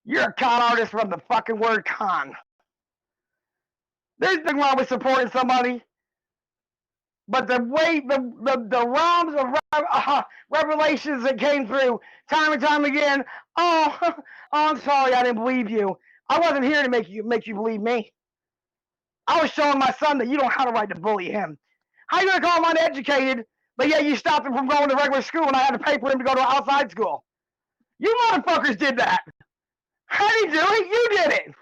You're a con artist from the fucking word con. There's nothing wrong with supporting somebody, but the way the realms of revelations that came through time and time again. Oh, I'm sorry, I didn't believe you. I wasn't here to make you believe me. I was showing my son that you don't have the right to bully him. How you gonna call him uneducated, but yet you stopped him from going to regular school and I had to pay for him to go to outside school? You motherfuckers did that. How did you do it? You did it.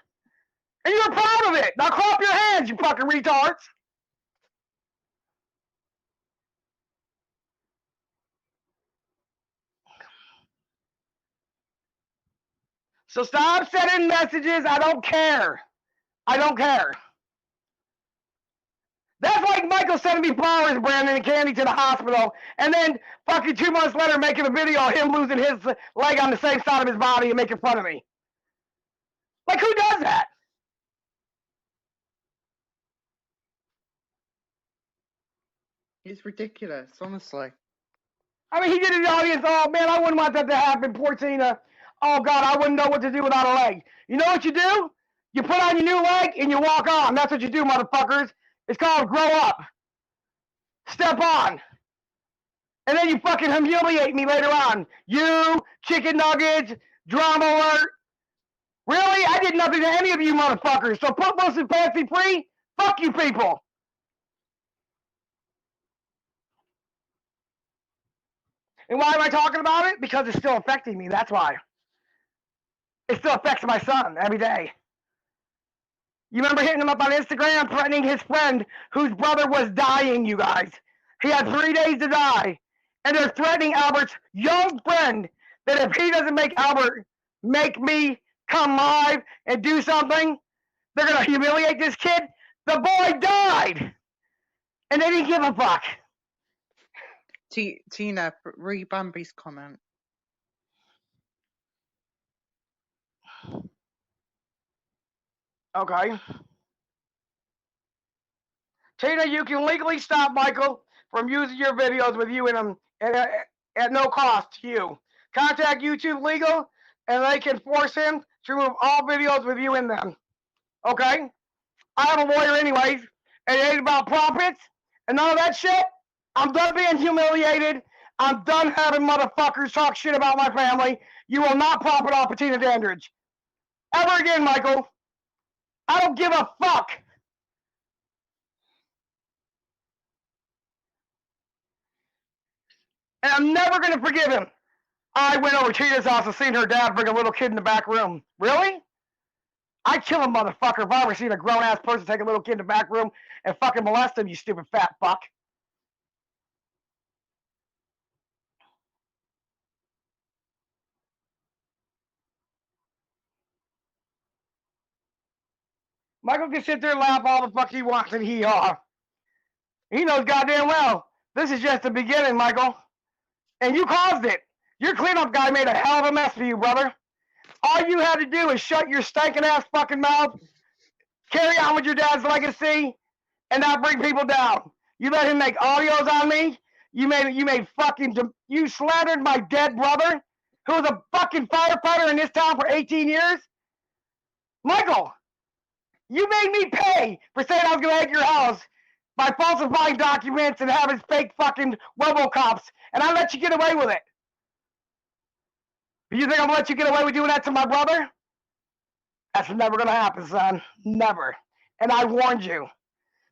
And you're proud of it. Now clap your hands, you fucking retards. So stop sending messages. I don't care. I don't care. That's like Michael sending me flowers, Brandon, and candy to the hospital, and then fucking 2 months later making a video of him losing his leg on the same side of his body and making fun of me. Like, who does that? It's ridiculous, honestly. I mean, he did it in the audience. Oh, man, I wouldn't want that to happen. Poor Tina. Oh, God, I wouldn't know what to do without a leg. You know what you do? You put on your new leg and you walk on. That's what you do, motherfuckers. It's called grow up. Step on. And then you fucking humiliate me later on. You, chicken nuggets, drama alert. Really? I did nothing to any of you motherfuckers. So put Wilson Fancy free? Fuck you people. And why am I talking about it? Because it's still affecting me. That's why. It still affects my son every day. You remember hitting him up on Instagram, threatening his friend whose brother was dying, you guys. He had 3 days to die. And they're threatening Albert's young friend that if he doesn't make Albert make me come live and do something, they're going to humiliate this kid. The boy died. And they didn't give a fuck. Tina, read Bambi's comment. Okay. Tina, you can legally stop Michael from using your videos with you in them at no cost to you. Contact YouTube Legal, and they can force him to remove all videos with you in them. Okay? I have a lawyer anyways, and it ain't about profits and none of that shit. I'm done being humiliated. I'm done having motherfuckers talk shit about my family. You will not profit off of Tina Dandridge. Ever again, Michael. I don't give a fuck. And I'm never going to forgive him. I went over to Tina's house and seen her dad bring a little kid in the back room. Really? I'd kill a motherfucker if I ever seen a grown-ass person take a little kid in the back room and fucking molest him, you stupid fat fuck. Michael can sit there and laugh all the fuck he wants and hee-haw. He knows goddamn well this is just the beginning, Michael. And you caused it. Your cleanup guy made a hell of a mess for you, brother. All you had to do is shut your stinking ass fucking mouth, carry on with your dad's legacy, and not bring people down. You let him make audios on me. You slandered my dead brother, who was a fucking firefighter in this town for 18 years. Michael, you made me pay for saying I was gonna hack your house by falsifying documents and having fake fucking RoboCops, and I let you get away with it. You think I'm gonna let you get away with doing that to my brother? That's never gonna happen, son. Never. And I warned you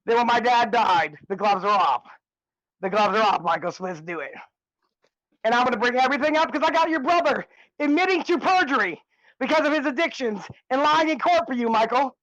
that when my dad died, the gloves are off. The gloves are off, Michael, so let's do it. And I'm gonna bring everything up because I got your brother admitting to perjury because of his addictions and lying in court for you, Michael.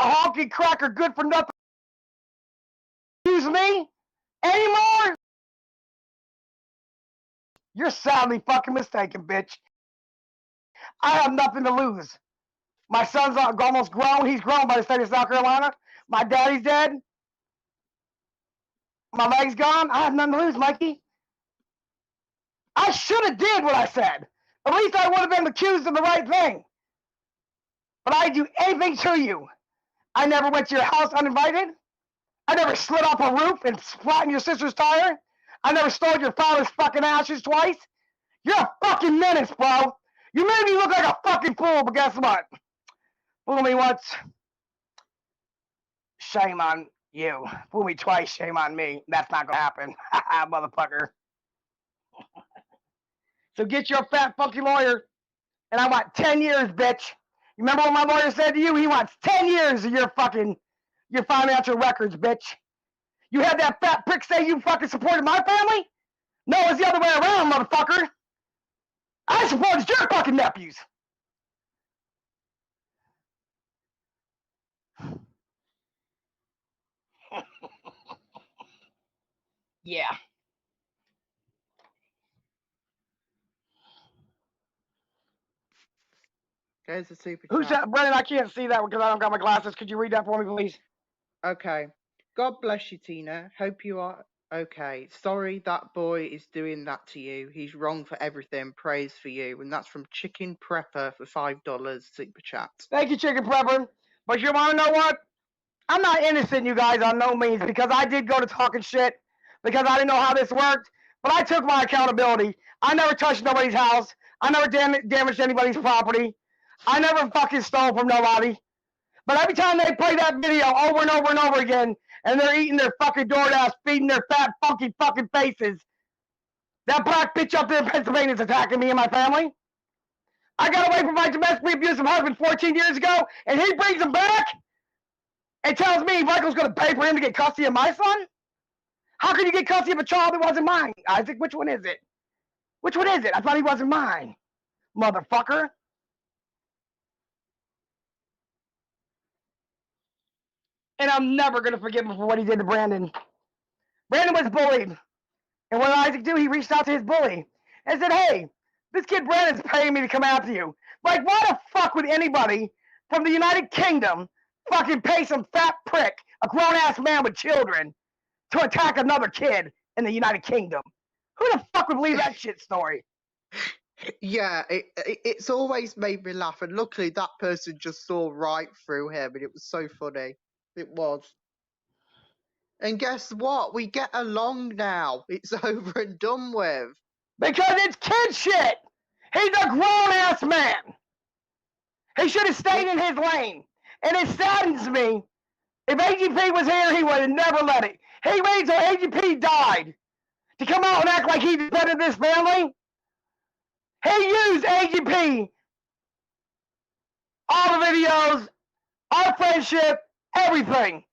honky cracker good for nothing use me anymore? You're sadly fucking mistaken, bitch. I have nothing to lose. My son's almost grown. He's grown by the state of South Carolina. My daddy's dead. My leg's gone. I have nothing to lose, Mikey. I should have did what I said. At least I would have been accused of the right thing. But I'd do anything to you. I never went to your house uninvited. I never slid off a roof and flattened your sister's tire. I never stole your father's fucking ashes twice. You're a fucking menace, bro. You made me look like a fucking fool, but guess what? Fool me once, shame on you. Fool me twice, shame on me. That's not gonna happen. Motherfucker. So get your fat funky lawyer, and I want 10 years, bitch. You remember what my lawyer said to you? He wants 10 years of your financial records, bitch. You had that fat prick say you fucking supported my family? No, it's the other way around, motherfucker. I supported your fucking nephews. Yeah. There's a super Who's chat. that? Brennan, I can't see that because I don't got my glasses. Could you read that for me, please? Okay. God bless you, Tina. Hope you are okay. Sorry that boy is doing that to you. He's wrong for everything. Praise for you. And that's from Chicken Prepper for $5 super chat. Thank you, Chicken Prepper. But you want to know what? I'm not innocent, you guys, on no means, because I did go to talking shit because I didn't know how this worked. But I took my accountability. I never touched nobody's house. I never damaged anybody's property. I never fucking stole from nobody. But every time they play that video over and over and over again, and they're eating their fucking DoorDash, feeding their fat, funky fucking faces, that black bitch up there in Pennsylvania is attacking me and my family. I got away from my domestically abusive husband 14 years ago, and he brings him back and tells me Michael's going to pay for him to get custody of my son? How can you get custody of a child that wasn't mine? Isaac, which one is it? Which one is it? I thought he wasn't mine. Motherfucker. And I'm never going to forgive him for what he did to Brandon. Brandon was bullied. And what did Isaac do? He reached out to his bully and said, hey, this kid Brandon's paying me to come after you. Like, why the fuck would anybody from the United Kingdom fucking pay some fat prick, a grown-ass man with children, to attack another kid in the United Kingdom? Who the fuck would believe that shit story? Yeah, it's always made me laugh. And luckily that person just saw right through him. And it was so funny. It was. And guess what? We get along now. It's over and done with. Because it's kid shit. He's a grown-ass man. He should have stayed in his lane. And it saddens me. If AGP was here, he would have never let it. He waited till AGP died to come out and act like he defended this family. He used AGP. All the videos, our friendship, everything.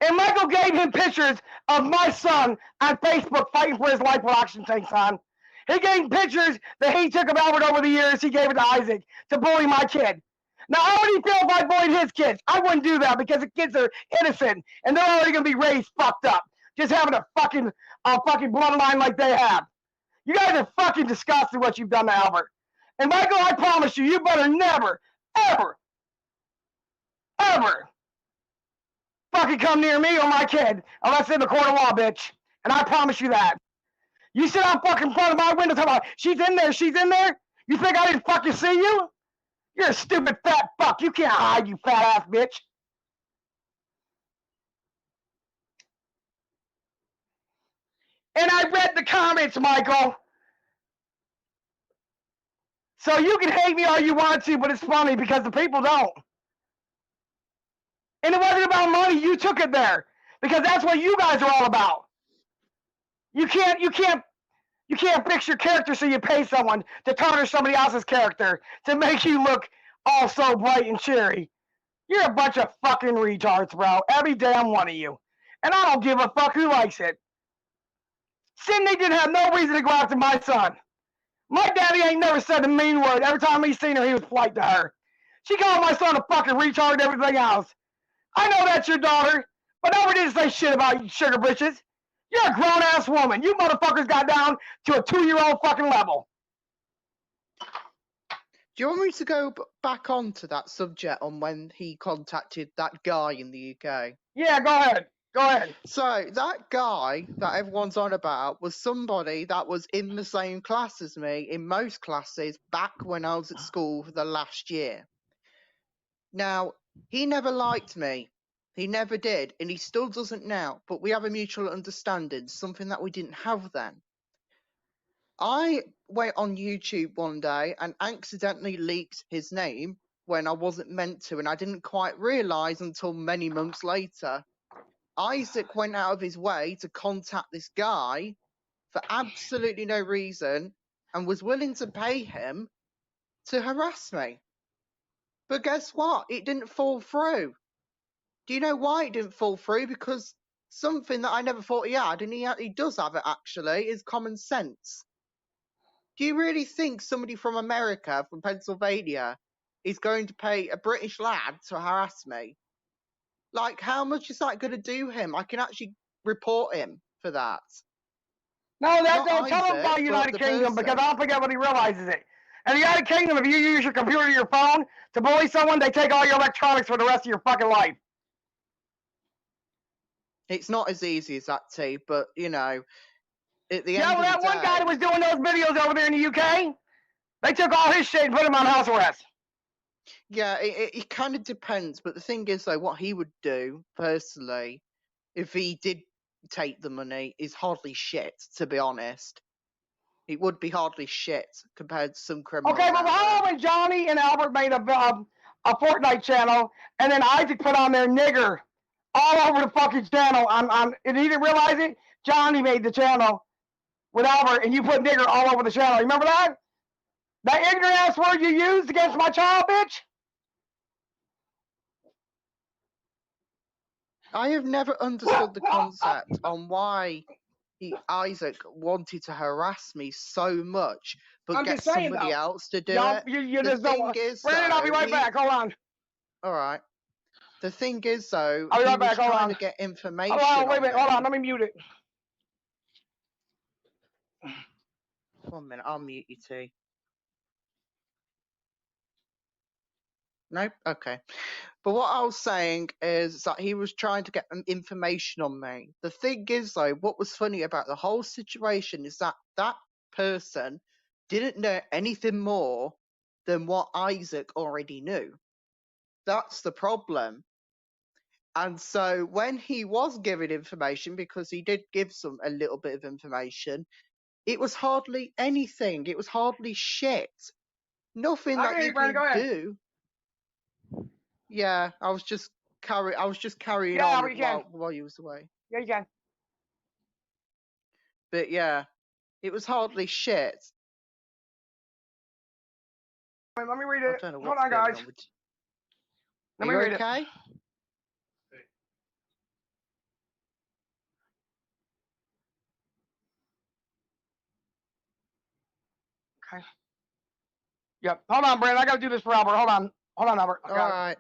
And Michael gave him pictures of my son on Facebook fighting for his life with oxygen tanks on. He gave pictures that he took of Albert over the years. He gave it to Isaac to bully my kid. Now, how would he feel if I bullied his kids? I wouldn't do that because the kids are innocent and they're already going to be raised fucked up. Just having a fucking bloodline like they have. You guys are fucking disgusting what you've done to Albert. And Michael, I promise you, you better never, ever, ever fucking come near me or my kid unless in the court of law, bitch. And I promise you that. You sit out fucking front of my window talking about, she's in there, she's in there? You think I didn't fucking see you? You're a stupid fat fuck. You can't hide, you fat ass bitch. And I read the comments, Michael. So you can hate me all you want to, but it's funny because the people don't. And it wasn't about money. You took it there because that's what you guys are all about. You can't fix your character, so you pay someone to tarnish somebody else's character to make you look all so bright and cheery. You're a bunch of fucking retards, bro. Every damn one of you. And I don't give a fuck who likes it. Sydney didn't have no reason to go after my son. My daddy ain't never said a mean word. Every time he seen her, he was polite to her. She called my son a fucking retard and everything else. I know that's your daughter, but nobody didn't say shit about you, sugar britches. You're a grown ass woman. You motherfuckers got down to a 2-year-old fucking level. Do you want me to go back onto that subject on when he contacted that guy in the UK? Yeah, go ahead. Go ahead. So that guy that everyone's on about was somebody that was in the same class as me in most classes back when I was at school for the last year. Now, he never liked me. He never did, and he still doesn't now, but we have a mutual understanding, something that we didn't have then. I went on YouTube one day and accidentally leaked his name when I wasn't meant to, and I didn't quite realise until many months later. Isaac went out of his way to contact this guy for absolutely no reason and was willing to pay him to harass me. But guess what? It didn't fall through. Do you know why it didn't fall through? Because something that I never thought he had, and he does have it actually, is common sense. Do you really think somebody from America, from Pennsylvania, is going to pay a British lad to harass me? Like, how much is that going to do him? I can actually report him for that. No, Not don't tell him Isaac, about but United the Kingdom because person. I don't think everybody realizes it. In the United Kingdom, if you use your computer or your phone to bully someone, they take all your electronics for the rest of your fucking life. It's not as easy as that, T, but, you know, at the Yeah, end well, of that the one guy that day, was doing those videos over there in the UK, they took all his shit and put him on house arrest. yeah, it kind of depends. But the thing is, though, what he would do, personally, if he did take the money, is hardly shit, to be honest. It would be hardly shit compared to some criminals Okay, well, out how there. when Johnny and Albert made a Fortnite channel, and then Isaac put on their nigger all over the fucking channel, and he didn't realize it? Johnny made the channel with Albert, and you put nigger all over the channel. You remember that? That ignorant ass word you used against my child, bitch? I have never understood the concept on why Isaac wanted to harass me so much, but I'm get just saying, somebody though. else to do Y'all, it. you The just don't thing want. is, Brandon, I'll be though, right back. Hold on. all right. The thing is, though, I'll be he right was back. Hold trying on. to get information Hold on. Wait a on minute. Hold on. me. Let me mute it. 1 minute, I'll mute you too. Nope. Okay. But what I was saying is that he was trying to get information on me. The thing is, though, what was funny about the whole situation is that that person didn't know anything more than what Isaac already knew. That's the problem. And so when he was giving information, because he did give a little bit of information, it was hardly anything. It was hardly shit. Nothing that you Brandon, could go ahead. do. Yeah, I was just carrying Yeah, on you can. while you was away. Yeah, you can. But yeah, it was hardly shit. Wait, let me read I it. don't know Hold what's on, going guys. on with. Let Are me you read okay? it. Okay. Yep. Hold on, Brandon. I gotta do this for Albert. Hold on. Hold on, Albert. All right.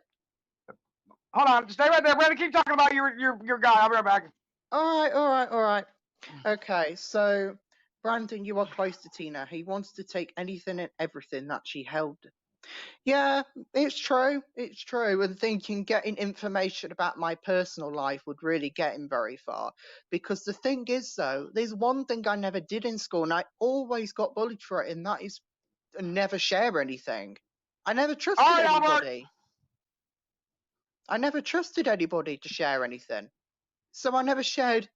Hold on. Stay right there, Brandon. Keep talking about your guy. I'll be right back. All right. Okay, so Brandon, you are close to Tina. He wants to take anything and everything that she held. Yeah, it's true. It's true. And thinking getting information about my personal life would really get him very far. Because the thing is, though, there's one thing I never did in school, and I always got bullied for it, and that is never share anything. I never trusted All right, anybody. Albert. I never trusted anybody to share anything. So I never shared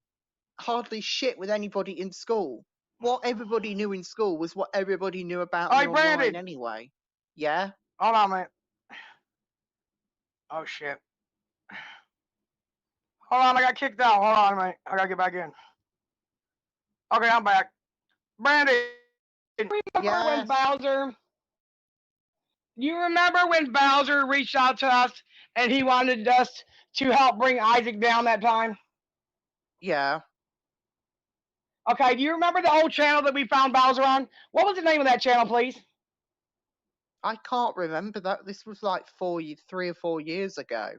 hardly shit with anybody in school. What everybody knew in school was what everybody knew about me online Brandon. anyway. Yeah? Hold on, man. Oh, shit. Hold on, I got kicked out. Hold on, man. I gotta get back in. Okay, I'm back. Brandon, remember when Bowser? You remember when Bowser reached out to us and he wanted us to help bring Isaac down that time? Yeah. Okay, do you remember the old channel that we found Bowser on? What was the name of that channel, please? I can't remember that. This was like 3 or 4 years ago.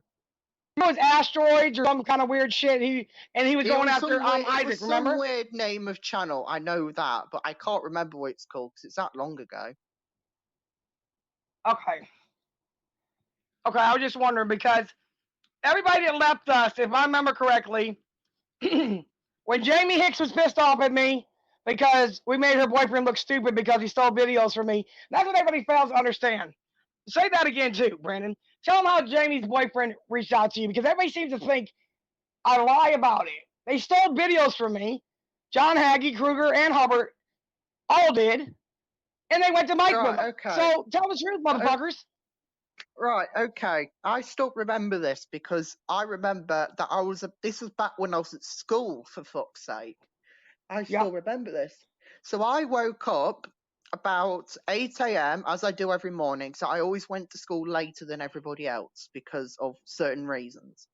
it was asteroids or some kind of weird shit. He was going after Isaac. It was remember? some weird name of channel. I know that, but I can't remember what it's called because it's that long ago. Okay. I was just wondering because everybody that left us, if I remember correctly, when Jamie Hicks was pissed off at me because we made her boyfriend look stupid because he stole videos from me, that's what everybody fails to understand. Say that again too, Brandon. Tell them how Jamie's boyfriend reached out to you because everybody seems to think I lie about it. They stole videos from me. John Hagee, Kruger, and Hubbard all did, and they went to Mike with them. Okay. So tell the truth, motherfuckers. Right, okay. I still remember this because I remember that this was back when I was at school, for fuck's sake. I still remember this. So I woke up about 8 a.m. as I do every morning. So I always went to school later than everybody else because of certain reasons.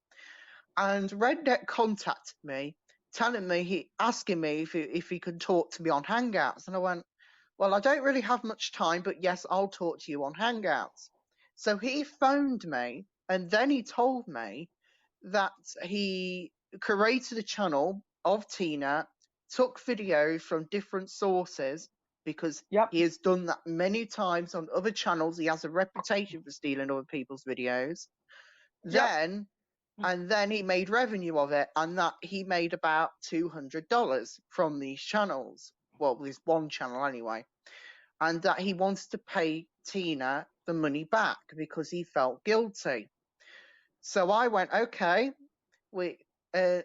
And Redneck contacted me, telling me, asking me if he could talk to me on Hangouts. And I went, well, I don't really have much time, but yes, I'll talk to you on Hangouts. So he phoned me, and then he told me that he created a channel of Tina, took videos from different sources, because he has done that many times on other channels. He has a reputation for stealing other people's videos. And then he made revenue of it, and that he made about $200 from these channels. Well, this one channel anyway. And that he wants to pay Tina the money back because he felt guilty. So I went, okay, that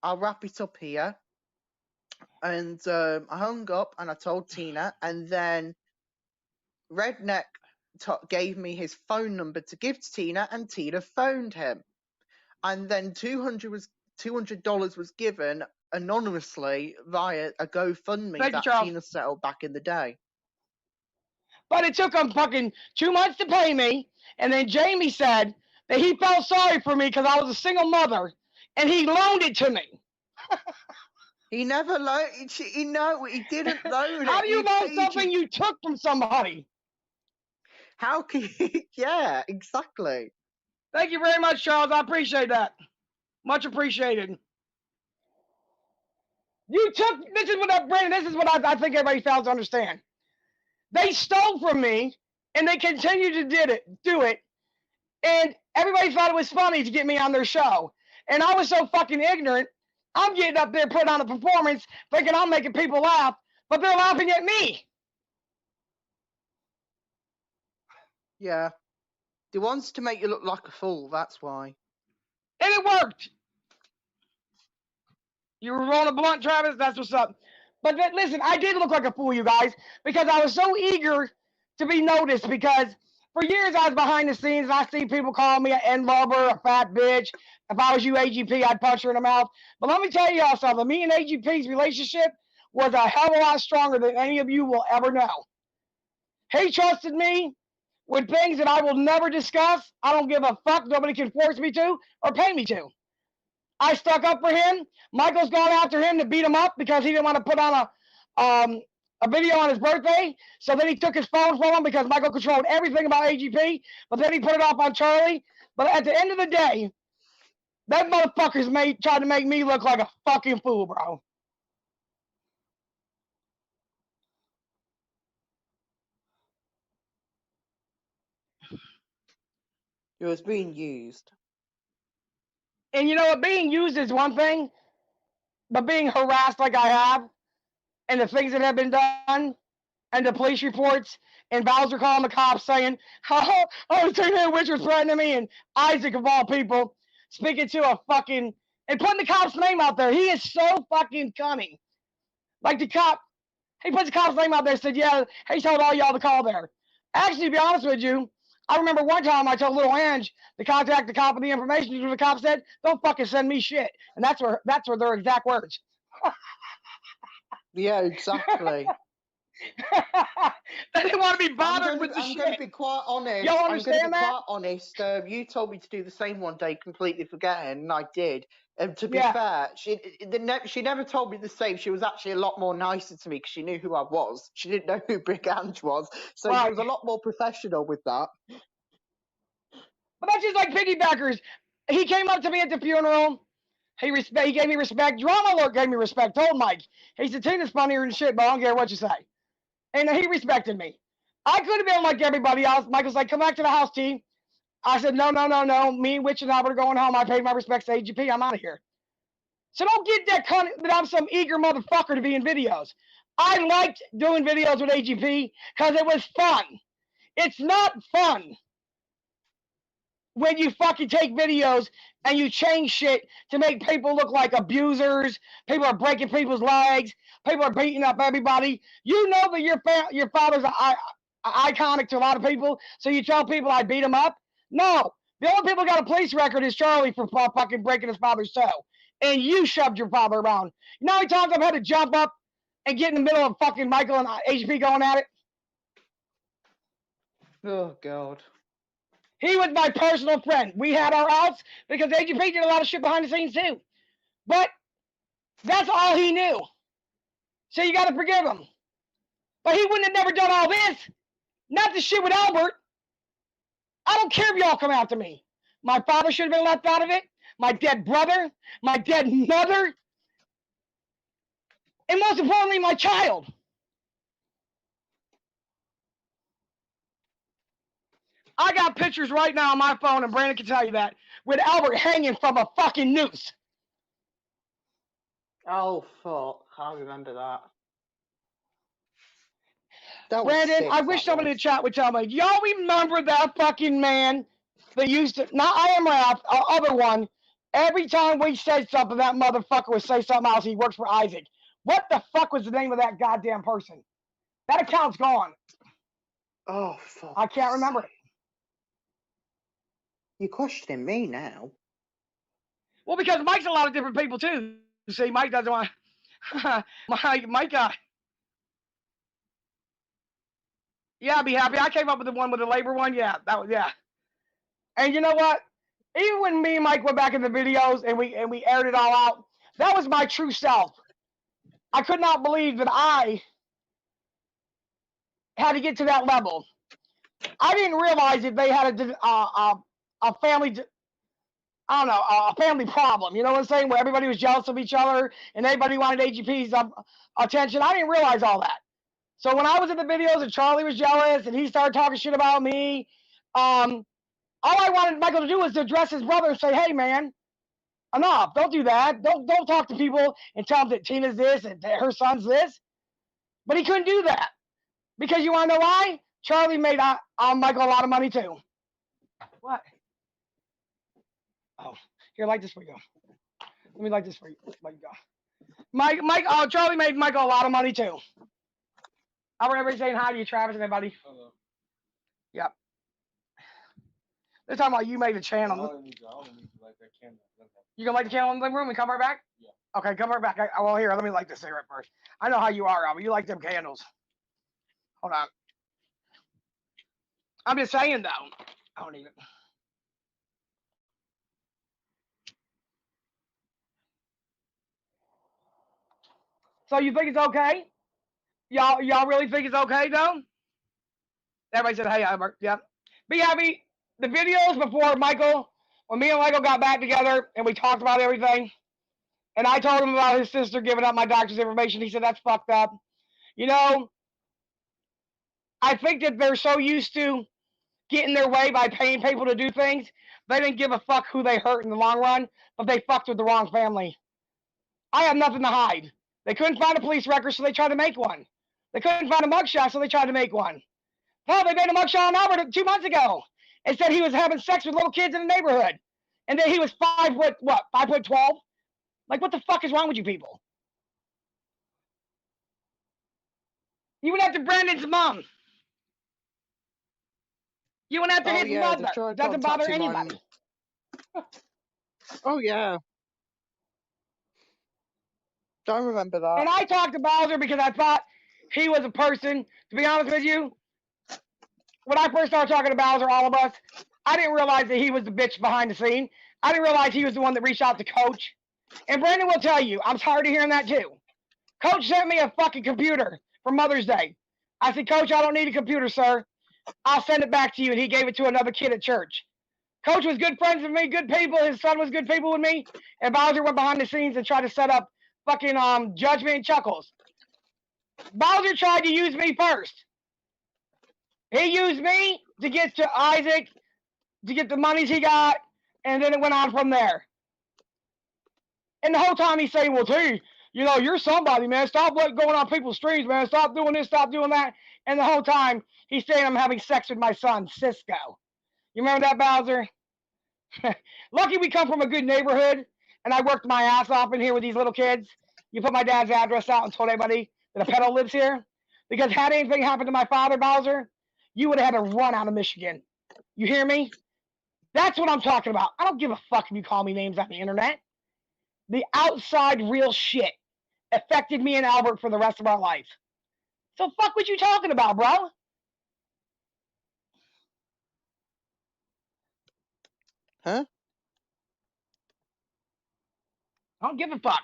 I'll wrap it up here. And I hung up and I told Tina, and then Redneck gave me his phone number to give to Tina, and Tina phoned him. And then $200 was given anonymously via a GoFundMe that Tina set up back in the day. But it took him fucking 2 months to pay me, and then Jamie said that he felt sorry for me because I was a single mother, and he loaned it to me. He never loaned. He didn't loan it. How do you loan something you took from somebody? How can you? Yeah, exactly. Thank you very much, Charles. I appreciate that. Much appreciated. This is what I think everybody fails to understand. They stole from me, and they continue to do it, and everybody thought it was funny to get me on their show. And I was so fucking ignorant, I'm getting up there putting on a performance, thinking I'm making people laugh, but they're laughing at me. Yeah. They wants to make you look like a fool, that's why. And it worked. You were rolling a blunt, Travis? That's what's up. But listen, I did look like a fool, you guys, because I was so eager to be noticed, because for years I was behind the scenes, and I see people call me an N-lover, a fat bitch. If I was you, AGP, I'd punch her in the mouth. But let me tell y'all something. Me and AGP's relationship was a hell of a lot stronger than any of you will ever know. He trusted me with things that I will never discuss. I don't give a fuck. Nobody can force me to or pay me to. I stuck up for him. Michael's gone after him to beat him up because he didn't want to put on a video on his birthday. So then he took his phone from him because Michael controlled everything about AGP. But then he put it off on Charlie. But at the end of the day, that motherfuckers tried to make me look like a fucking fool, bro. It was being used. And you know what? Being used is one thing, but being harassed like I have, and the things that have been done, and the police reports, and Bowser calling the cops saying, oh, Tina Witch was threatening me, and Isaac of all people speaking to a fucking, and putting the cop's name out there. He is so fucking cunning. Like the cop, he puts the cop's name out there and said, yeah, he told all y'all to call there. Actually, to be honest with you, I remember one time I told little Ange to contact the cop with the information because the cop said, don't fucking send me shit. And that's where their exact words. Yeah, exactly. They didn't want to be bothered with the shit. I'm going to be quite honest. Y'all understand that? Quite honest. You told me to do the same one day, completely forgetting, and I did. And to be fair, she never told me the same. She was actually a lot more nicer to me because she knew who I was. She didn't know who Big Ange was, so she was a lot more professional with that. But that's just like piggybackers. He came up to me at the funeral. He gave me respect. Drama Alert gave me respect. Told Mike. He said, Tina's funnier than shit, but I don't care what you say. And he respected me. I could have been like everybody else. Michael's like, come back to the house, T. I said, no. Me, Witch, and Albert are going home. I paid my respects to AGP. I'm out of here. So don't get that that I'm some eager motherfucker to be in videos. I liked doing videos with AGP because it was fun. It's not fun when you fucking take videos and you change shit to make people look like abusers. People are breaking people's legs. People are beating up everybody. You know that your father's iconic to a lot of people, so you tell people I beat him up? No. The only people who got a police record is Charlie for fucking breaking his father's toe. And you shoved your father around. You know how many times I've had to jump up and get in the middle of fucking Michael and HP going at it? Oh, God. He was my personal friend. We had our outs because AGP did a lot of shit behind the scenes too. But that's all he knew. So you got to forgive him. But he wouldn't have never done all this. Not the shit with Albert. I don't care if y'all come after me. My father should have been left out of it. My dead brother. My dead mother. And most importantly, my child. I got pictures right now on my phone, and Brandon can tell you that, with Albert hanging from a fucking noose. Oh, fuck. I remember that. Brandon, sick, I wish somebody in the chat would tell me. Y'all remember that fucking man that used to, not I Am Ralph, our other one, every time we said something, that motherfucker would say something else. He works for Isaac. What the fuck was the name of that goddamn person? That account's gone. Oh, fuck. I can't remember it. You're questioning me now. Well, because Mike's a lot of different people, too. See, Mike doesn't want Mike, yeah, I'd be happy. I came up with the one with the labor one. Yeah, that was, yeah. And you know what? Even when me and Mike went back in the videos and we aired it all out, that was my true self. I could not believe that I had to get to that level. I didn't realize that they had a family, I don't know, a family problem. You know what I'm saying? Where everybody was jealous of each other and everybody wanted AGP's attention. I didn't realize all that. So when I was in the videos and Charlie was jealous and he started talking shit about me, all I wanted Michael to do was to address his brother and say, hey, man, enough. Don't do that. Don't talk to people and tell them that Tina's this and that her son's this. But he couldn't do that. Because you want to know why? Charlie made Michael a lot of money too. What? Oh, here, light this for you. Let me light this for you. There you go. Charlie made Michael a lot of money too. I remember saying hi to you, Travis, and everybody. Hello. Yep. They're talking about you made a channel. I don't need to light that candle. You gonna light the candle in the living room and come right back? Yeah. Okay, come right back. Well, here, let me light this cigarette first. I know how you are, Albert. You like them candles. Hold on. I'm just saying, though. I don't even. So you think it's okay? Y'all really think it's okay, though? Everybody said, hey, Albert. Yep. Be happy. The videos before Michael, when me and Michael got back together and we talked about everything, and I told him about his sister giving up my doctor's information, he said, that's fucked up. You know, I think that they're so used to getting their way by paying people to do things, they didn't give a fuck who they hurt in the long run, but they fucked with the wrong family. I have nothing to hide. They couldn't find a police record, so they tried to make one. They couldn't find a mugshot, so they tried to make one. Hell, they made a mugshot on Albert 2 months ago and said he was having sex with little kids in the neighborhood. And then he was 5'12"? Like, what the fuck is wrong with you people? You went after Brandon's mom. You went after his mother. Doesn't bother anybody. Oh, yeah. Don't remember that. And I talked to Bowser because I thought he was a person. To be honest with you, when I first started talking to Bowser, all of us, I didn't realize that he was the bitch behind the scene. I didn't realize he was the one that reached out to Coach. And Brandon will tell you, I'm tired of hearing that too. Coach sent me a fucking computer for Mother's Day. I said, Coach, I don't need a computer, sir. I'll send it back to you. And he gave it to another kid at church. Coach was good friends with me, good people. His son was good people with me. And Bowser went behind the scenes and tried to set up fucking Judgment and Chuckles. Bowser tried to use me first. He used me to get to Isaac, to get the monies he got, and then it went on from there. And the whole time he's saying, well, T, you know, you're somebody, man. Stop going on people's streams, man. Stop doing this, stop doing that. And the whole time he's saying I'm having sex with my son, Cisco. You remember that, Bowser? Lucky we come from a good neighborhood, and I worked my ass off in here with these little kids. You put my dad's address out and told everybody that a pedo lives here. Because had anything happened to my father, Bowser, you would have had to run out of Michigan. You hear me? That's what I'm talking about. I don't give a fuck if you call me names on the internet. The outside real shit affected me and Albert for the rest of our life. So fuck what you talking about, bro? Huh? I don't give a fuck.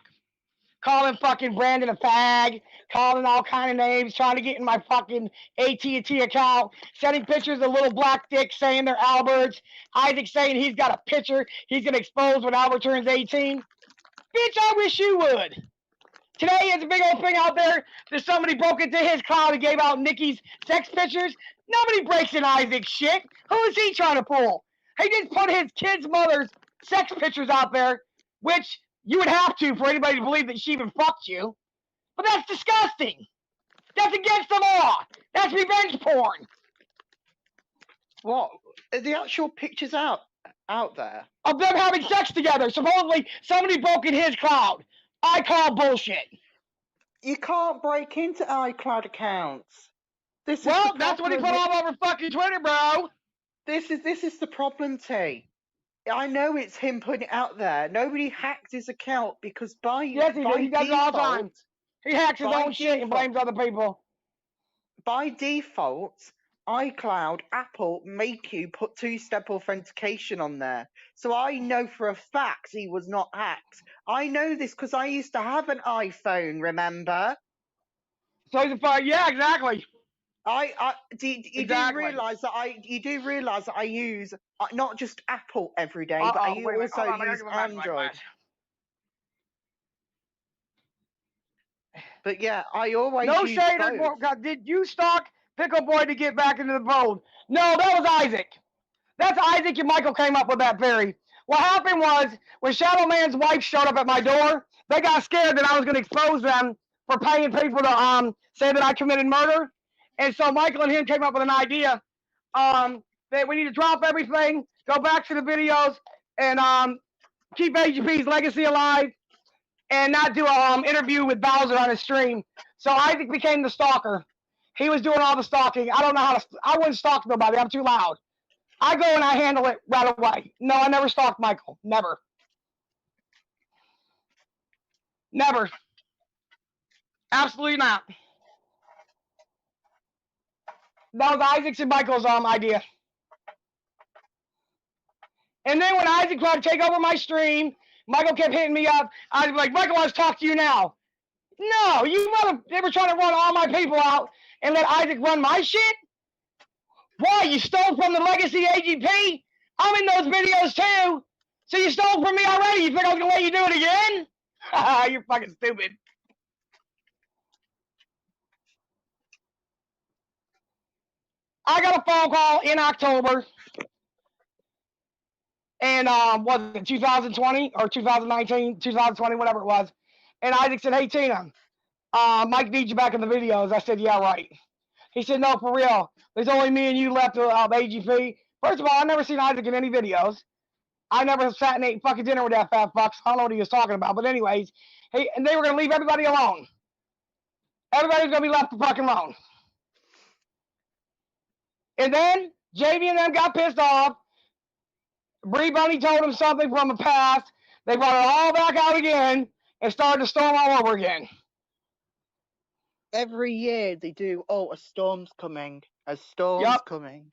Calling fucking Brandon a fag, calling all kind of names, trying to get in my fucking AT&T account, sending pictures of little black dicks saying they're Albert's, Isaac saying he's got a picture he's going to expose when Albert turns 18. Bitch, I wish you would. Today is a big old thing out there that somebody broke into his cloud and gave out Nikki's sex pictures. Nobody breaks in Isaac's shit. Who is he trying to fool? He just put his kid's mother's sex pictures out there, which you would have to for anybody to believe that she even fucked you. But that's disgusting. That's against the law. That's revenge porn. What? Are the actual pictures out there? Of them having sex together. Supposedly somebody broke in his cloud. I call bullshit. You can't break into iCloud accounts. That's what he put all over fucking Twitter, bro. This is the problem, T. I know it's him putting it out there. Nobody hacked his account because He does it all the time. He hacks his own shit and blames other people. By default, iCloud, Apple make you put two-step authentication on there. So I know for a fact he was not hacked. I know this because I used to have an iPhone, remember? So he's a yeah, exactly. You do realise that I use not just Apple every day, but I also use Android. But yeah, I always no use shade. both. God, did you stalk Pickle Boy to get back into the fold? No, that was Isaac. That's Isaac and Michael came up with that theory. What happened was when Shadow Man's wife showed up at my door, they got scared that I was going to expose them for paying people to say that I committed murder. And so Michael and him came up with an idea that we need to drop everything, go back to the videos, and keep AGP's legacy alive, and not do an interview with Bowser on his stream. So Isaac became the stalker. He was doing all the stalking. I don't know how to. I wouldn't stalk nobody. I'm too loud. I go and I handle it right away. No, I never stalked Michael. Never. Never. Absolutely not. That was Isaac's and Michael's idea. And then when Isaac tried to take over my stream, Michael kept hitting me up. I was like, Michael wants to talk to you now. No, they were trying to run all my people out and let Isaac run my shit? Why? You stole from the legacy AGP? I'm in those videos too. So you stole from me already. You think I was going to let you do it again? You're fucking stupid. I got a phone call in October. And was it 2020 or 2019, 2020, whatever it was. And Isaac said, hey, Tina, Mike needs you back in the videos. I said, yeah, right. He said, no, for real. There's only me and you left of AGP. First of all, I've never seen Isaac in any videos. I never sat and ate fucking dinner with that fat fuck. So I don't know what he was talking about. But anyways, and they were going to leave everybody alone. Everybody's going to be left fucking alone. And then Jamie and them got pissed off. Bree Bunny told him something from the past. They brought it all back out again and started to storm all over again. Every year they do, a storm's coming. A storm's coming.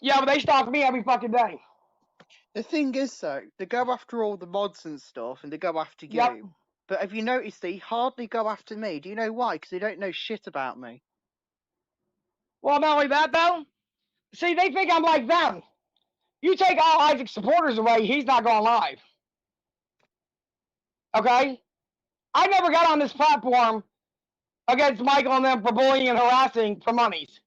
Yeah, but they stalk me every fucking day. The thing is, though, they go after all the mods and stuff, and they go after you. Yep. But have you noticed they hardly go after me? Do you know why? Because they don't know shit about me. Well, not only that, though. See, they think I'm like them. You take all Isaac's supporters away, he's not going live. Okay? I never got on this platform against Michael and them for bullying and harassing for monies.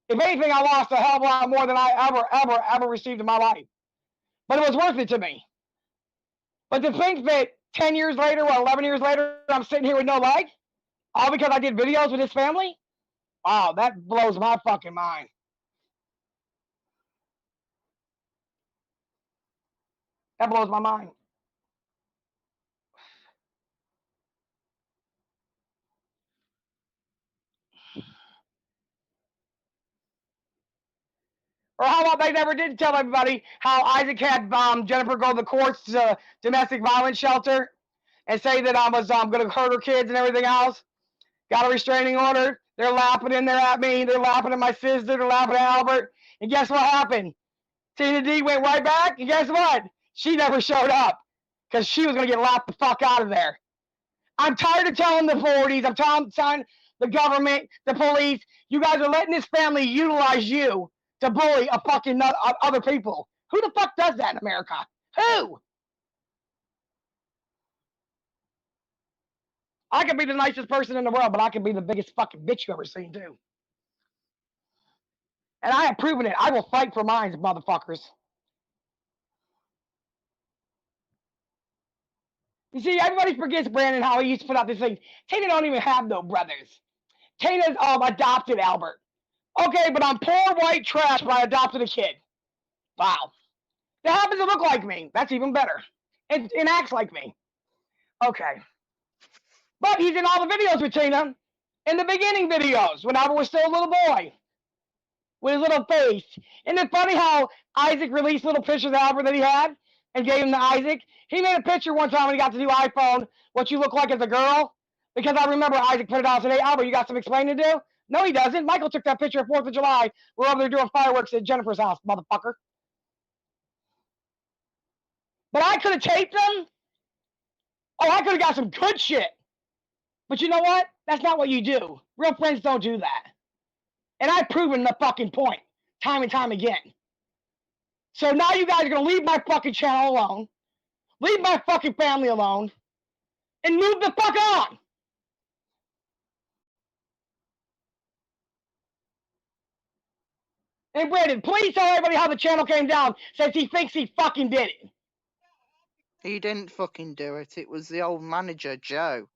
If anything, I lost a hell of a lot more than I ever received in my life. But it was worth it to me. But to think that 10 years later or 11 years later, I'm sitting here with no leg, all because I did videos with his family? Wow, that blows my fucking mind. That blows my mind. Or how about they never did tell everybody how Isaac had Jennifer go to the courts to domestic violence shelter and say that I was going to hurt her kids and everything else. Got a restraining order. They're laughing in there at me. They're laughing at my sister. They're laughing at Albert. And guess what happened? Tina D went right back. And guess what? She never showed up because she was going to get locked the fuck out of there. I'm tired of telling the authorities. I'm telling the government, the police. You guys are letting this family utilize you to bully a fucking other people. Who the fuck does that in America? Who? I could be the nicest person in the world, but I could be the biggest fucking bitch you ever seen too. And I have proven it. I will fight for mine, motherfuckers. You see, everybody forgets Brandon how he used to put out this thing. Tina don't even have no brothers. Tina's adopted Albert. Okay, but I'm poor white trash, but I adopted a kid. Wow. That happens to look like me. That's even better. And acts like me. Okay. But he's in all the videos with Tina. In the beginning videos, when Albert was still a little boy. With his little face. Isn't it funny how Isaac released little pictures of Albert that he had and gave them to Isaac? He made a picture one time when he got the new iPhone, what you look like as a girl. Because I remember Isaac put it out and said, hey, Albert, you got some explaining to do? No, he doesn't. Michael took that picture of 4th of July. We're over there doing fireworks at Jennifer's house, motherfucker. But I could have taped them. Oh, I could have got some good shit. But you know what? That's not what you do. Real friends don't do that. And I've proven the fucking point time and time again. So now you guys are going to leave my fucking channel alone, leave my fucking family alone, and move the fuck on. And Brandon, please tell everybody how the channel came down since he thinks he fucking did it. He didn't fucking do it. It was the old manager, Joe.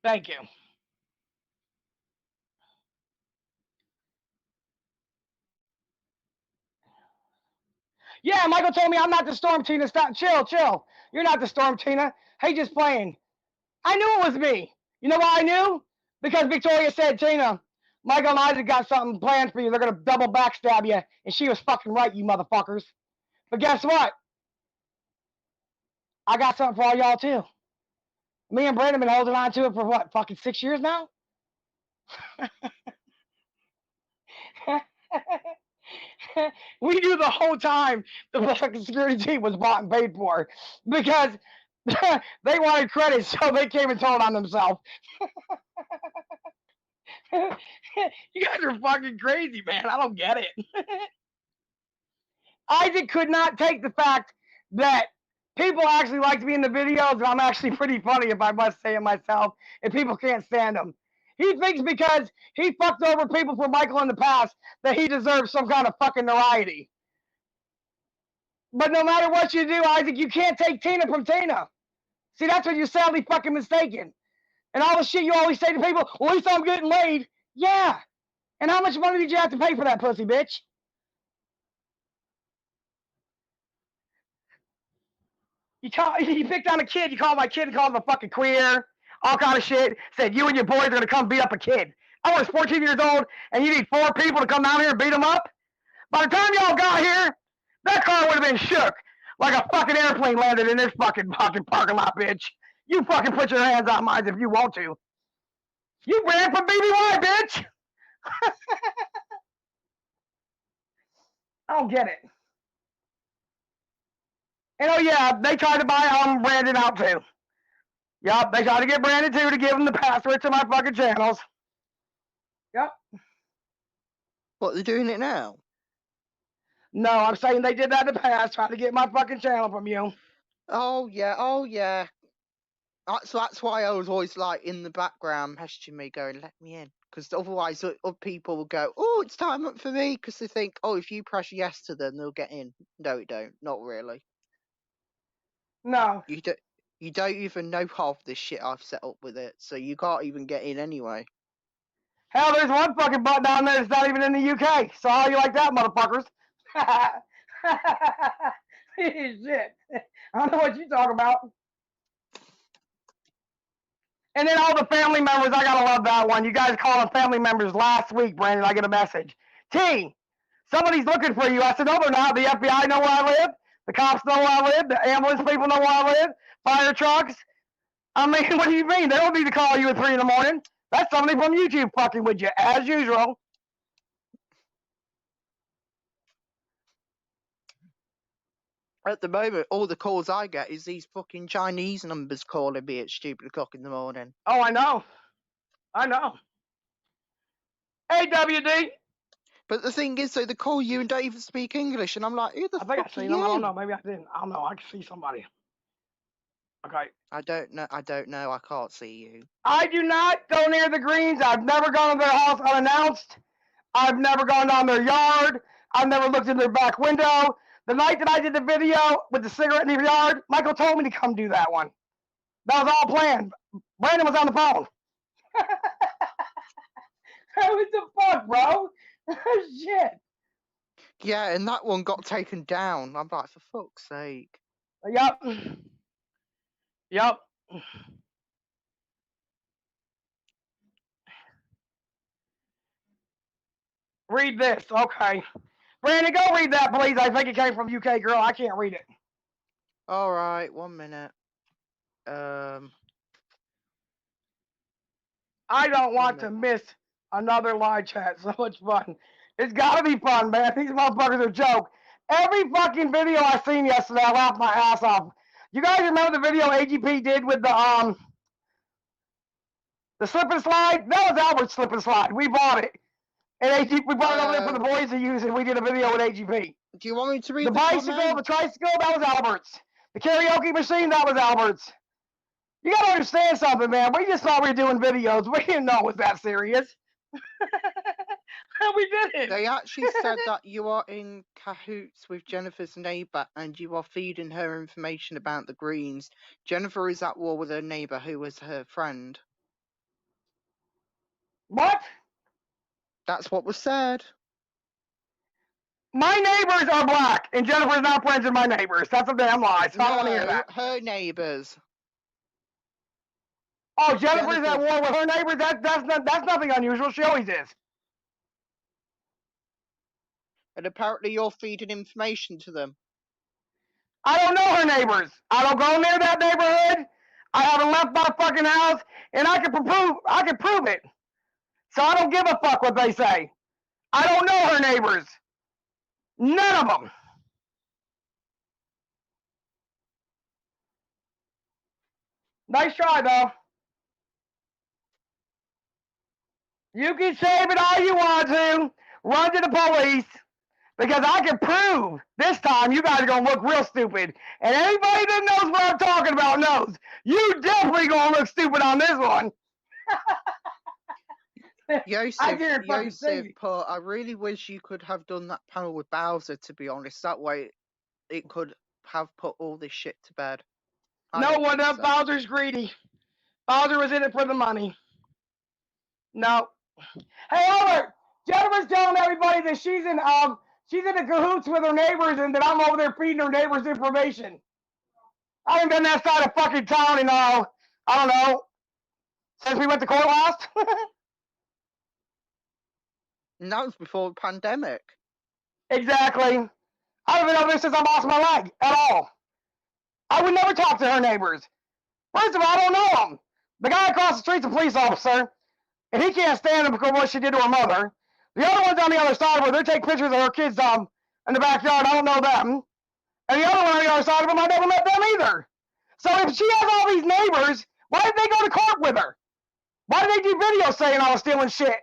Thank you. Yeah, Michael told me I'm not the Storm Tina. Stop, chill. You're not the Storm Tina. Hey, just playing. I knew it was me. You know why I knew? Because Victoria said, Tina, Michael and Isaac got something planned for you. They're going to double backstab you. And she was fucking right, you motherfuckers. But guess what? I got something for all y'all, too. Me and Brandon have been holding on to it for what, fucking 6 years now? We knew the whole time the fucking security team was bought and paid for because they wanted credit, so they came and told on themselves. You guys are fucking crazy, man. I don't get it. Isaac could not take the fact that people actually like to be in the videos, and I'm actually pretty funny if I must say it myself, and people can't stand him. He thinks because he fucked over people for Michael in the past that he deserves some kind of fucking notoriety. But no matter what you do, Isaac, you can't take Tina from Tina. See, that's what you're sadly fucking mistaken. And all the shit you always say to people, well, at least I'm getting laid. Yeah. And how much money did you have to pay for that pussy, bitch? You picked on a kid. You called my kid and called him a fucking queer. All kind of shit. Said you and your boys are going to come beat up a kid. I was 14 years old, and you need 4 people to come down here and beat him up? By the time y'all got here, that car would have been shook like a fucking airplane landed in this fucking parking lot, bitch. You fucking put your hands on mine if you want to. You ran from BBY, bitch. I don't get it. And oh yeah, they tried to buy Brandon out too. Yup, they tried to get Brandon too to give him the password to my fucking channels. Yep. What, they're doing it now? No, I'm saying they did that in the past, trying to get my fucking channel from you. Oh yeah. So that's why I was always like in the background messaging me going, let me in. Because otherwise other people will go, oh, it's time up for me. Because they think, oh, if you press yes to them, they'll get in. No, it don't. Not really. No. You don't even know half the shit I've set up with it. So you can't even get in anyway. Hell, there's one fucking button down there that's not even in the UK. So how you like that, motherfuckers? Shit. I don't know what you talking about. And then all the family members, I gotta love that one. You guys called them family members last week, Brandon. I get a message. T, somebody's looking for you. I said, no, they're not. The FBI know where I live. The cops know where I live. The ambulance people know where I live. Fire trucks. I mean, what do you mean? They don't need to call you at 3 in the morning. That's somebody from YouTube fucking with you, as usual. At the moment, all the calls I get is these fucking Chinese numbers calling me at stupid o'clock in the morning. Oh, I know. I know. Hey, WD. But the thing is, so they call you and don't even speak English, and I'm like, who the I think I fuck are seen them. I don't you? know. Maybe I didn't. I don't know. I can see somebody. Okay. I don't know. I can't see you. I do not go near the Greens. I've never gone to their house unannounced. I've never gone down their yard. I've never looked in their back window. The night that I did the video with the cigarette in the yard, Michael told me to come do that one. That was all planned. Brandon was on the phone. What the fuck, bro? Shit. Yeah, and that one got taken down. I'm like, for fuck's sake. Yep. Yep. Read this. Okay. Brandon, go read that, please. I think it came from UK girl. I can't read it. All right, 1 minute. I don't want to miss another live chat. So much fun. It's got to be fun, man. These motherfuckers are a joke. Every fucking video I seen yesterday, I laughed my ass off. You guys remember the video AGP did with the slip and slide? That was Albert's slip and slide. We bought it. And AGP, we brought it over there for the boys to use, and we did a video with AGP. Do you want me to read The bicycle, the tricycle, that was Albert's. The karaoke machine, that was Albert's. You gotta understand something, man. We just thought we were doing videos. We didn't know it was that serious. We didn't. They actually said that you are in cahoots with Jennifer's neighbour and you are feeding her information about the Greens. Jennifer is at war with her neighbour who was her friend. What? That's what was said. My neighbors are black, and Jennifer's not friends with my neighbors. That's a damn lie. So I don't want to hear that. Her neighbours. Oh, Jennifer's at war with her neighbors? That's nothing unusual. She always is. And apparently you're feeding information to them. I don't know her neighbors. I don't go near that neighborhood. I haven't left my fucking house, and I can prove it. So I don't give a fuck what they say. I don't know her neighbors. None of them. Nice try, though. You can save it all you want to. Run to the police. Because I can prove this time you guys are going to look real stupid. And anybody that knows what I'm talking about knows. You definitely going to look stupid on this one. Yosef, I really wish you could have done that panel with Bowser, to be honest. That way it could have put all this shit to bed. No one else. Bowser's greedy. Bowser was in it for the money. No. Hey, Albert, Jennifer's telling everybody that she's in the cahoots with her neighbors and that I'm over there feeding her neighbors information. I haven't been that side of fucking town in, I don't know, since we went to court last. And that was before the pandemic. Exactly. I haven't been over there since I lost my leg at all. I would never talk to her neighbors. First of all, I don't know them. The guy across the street's a police officer, and he can't stand her because of what she did to her mother. The other one's on the other side of her. They take pictures of her kids in the backyard. I don't know them. And the other one on the other side of them, I never met them either. So if she has all these neighbors, Why did they go to court with her? Why did they do videos saying I was stealing shit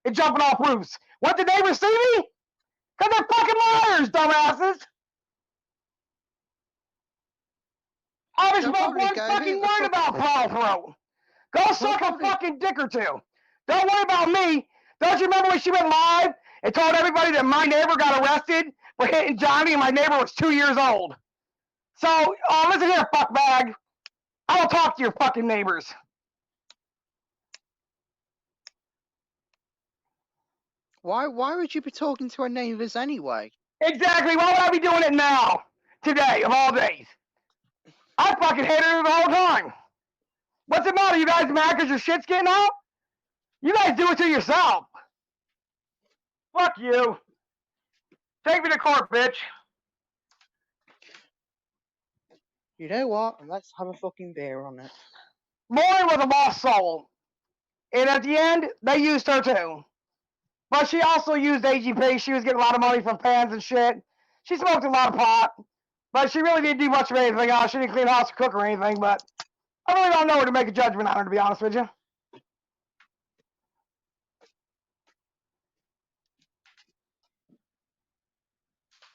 and jumping off roofs? What, did they receive me? Because they're fucking liars, dumbasses. I haven't They'll spoke probably one go, fucking "Who the word fuck about Paul Throat. Go suck a probably- fucking dick or two. Don't worry about me. Don't you remember when she went live and told everybody that my neighbor got arrested for hitting Johnny and my neighbor was 2 years old? So, listen here, fuckbag. I will talk to your fucking neighbors. Why would you be talking to our neighbours anyway? Exactly. Why would I be doing it now? Today, of all days. I fucking hated her the whole time. What's the matter? You guys mad because your shit's getting out? You guys do it to yourself. Fuck you. Take me to court, bitch. You know what? Let's have a fucking beer on it. Lauren was a lost soul. And at the end, they used her too. But she also used AGP. She was getting a lot of money from fans and shit. She smoked a lot of pot. But she really didn't do much of anything else. She didn't clean house or cook or anything. But I really don't know her to make a judgment on her, to be honest with you.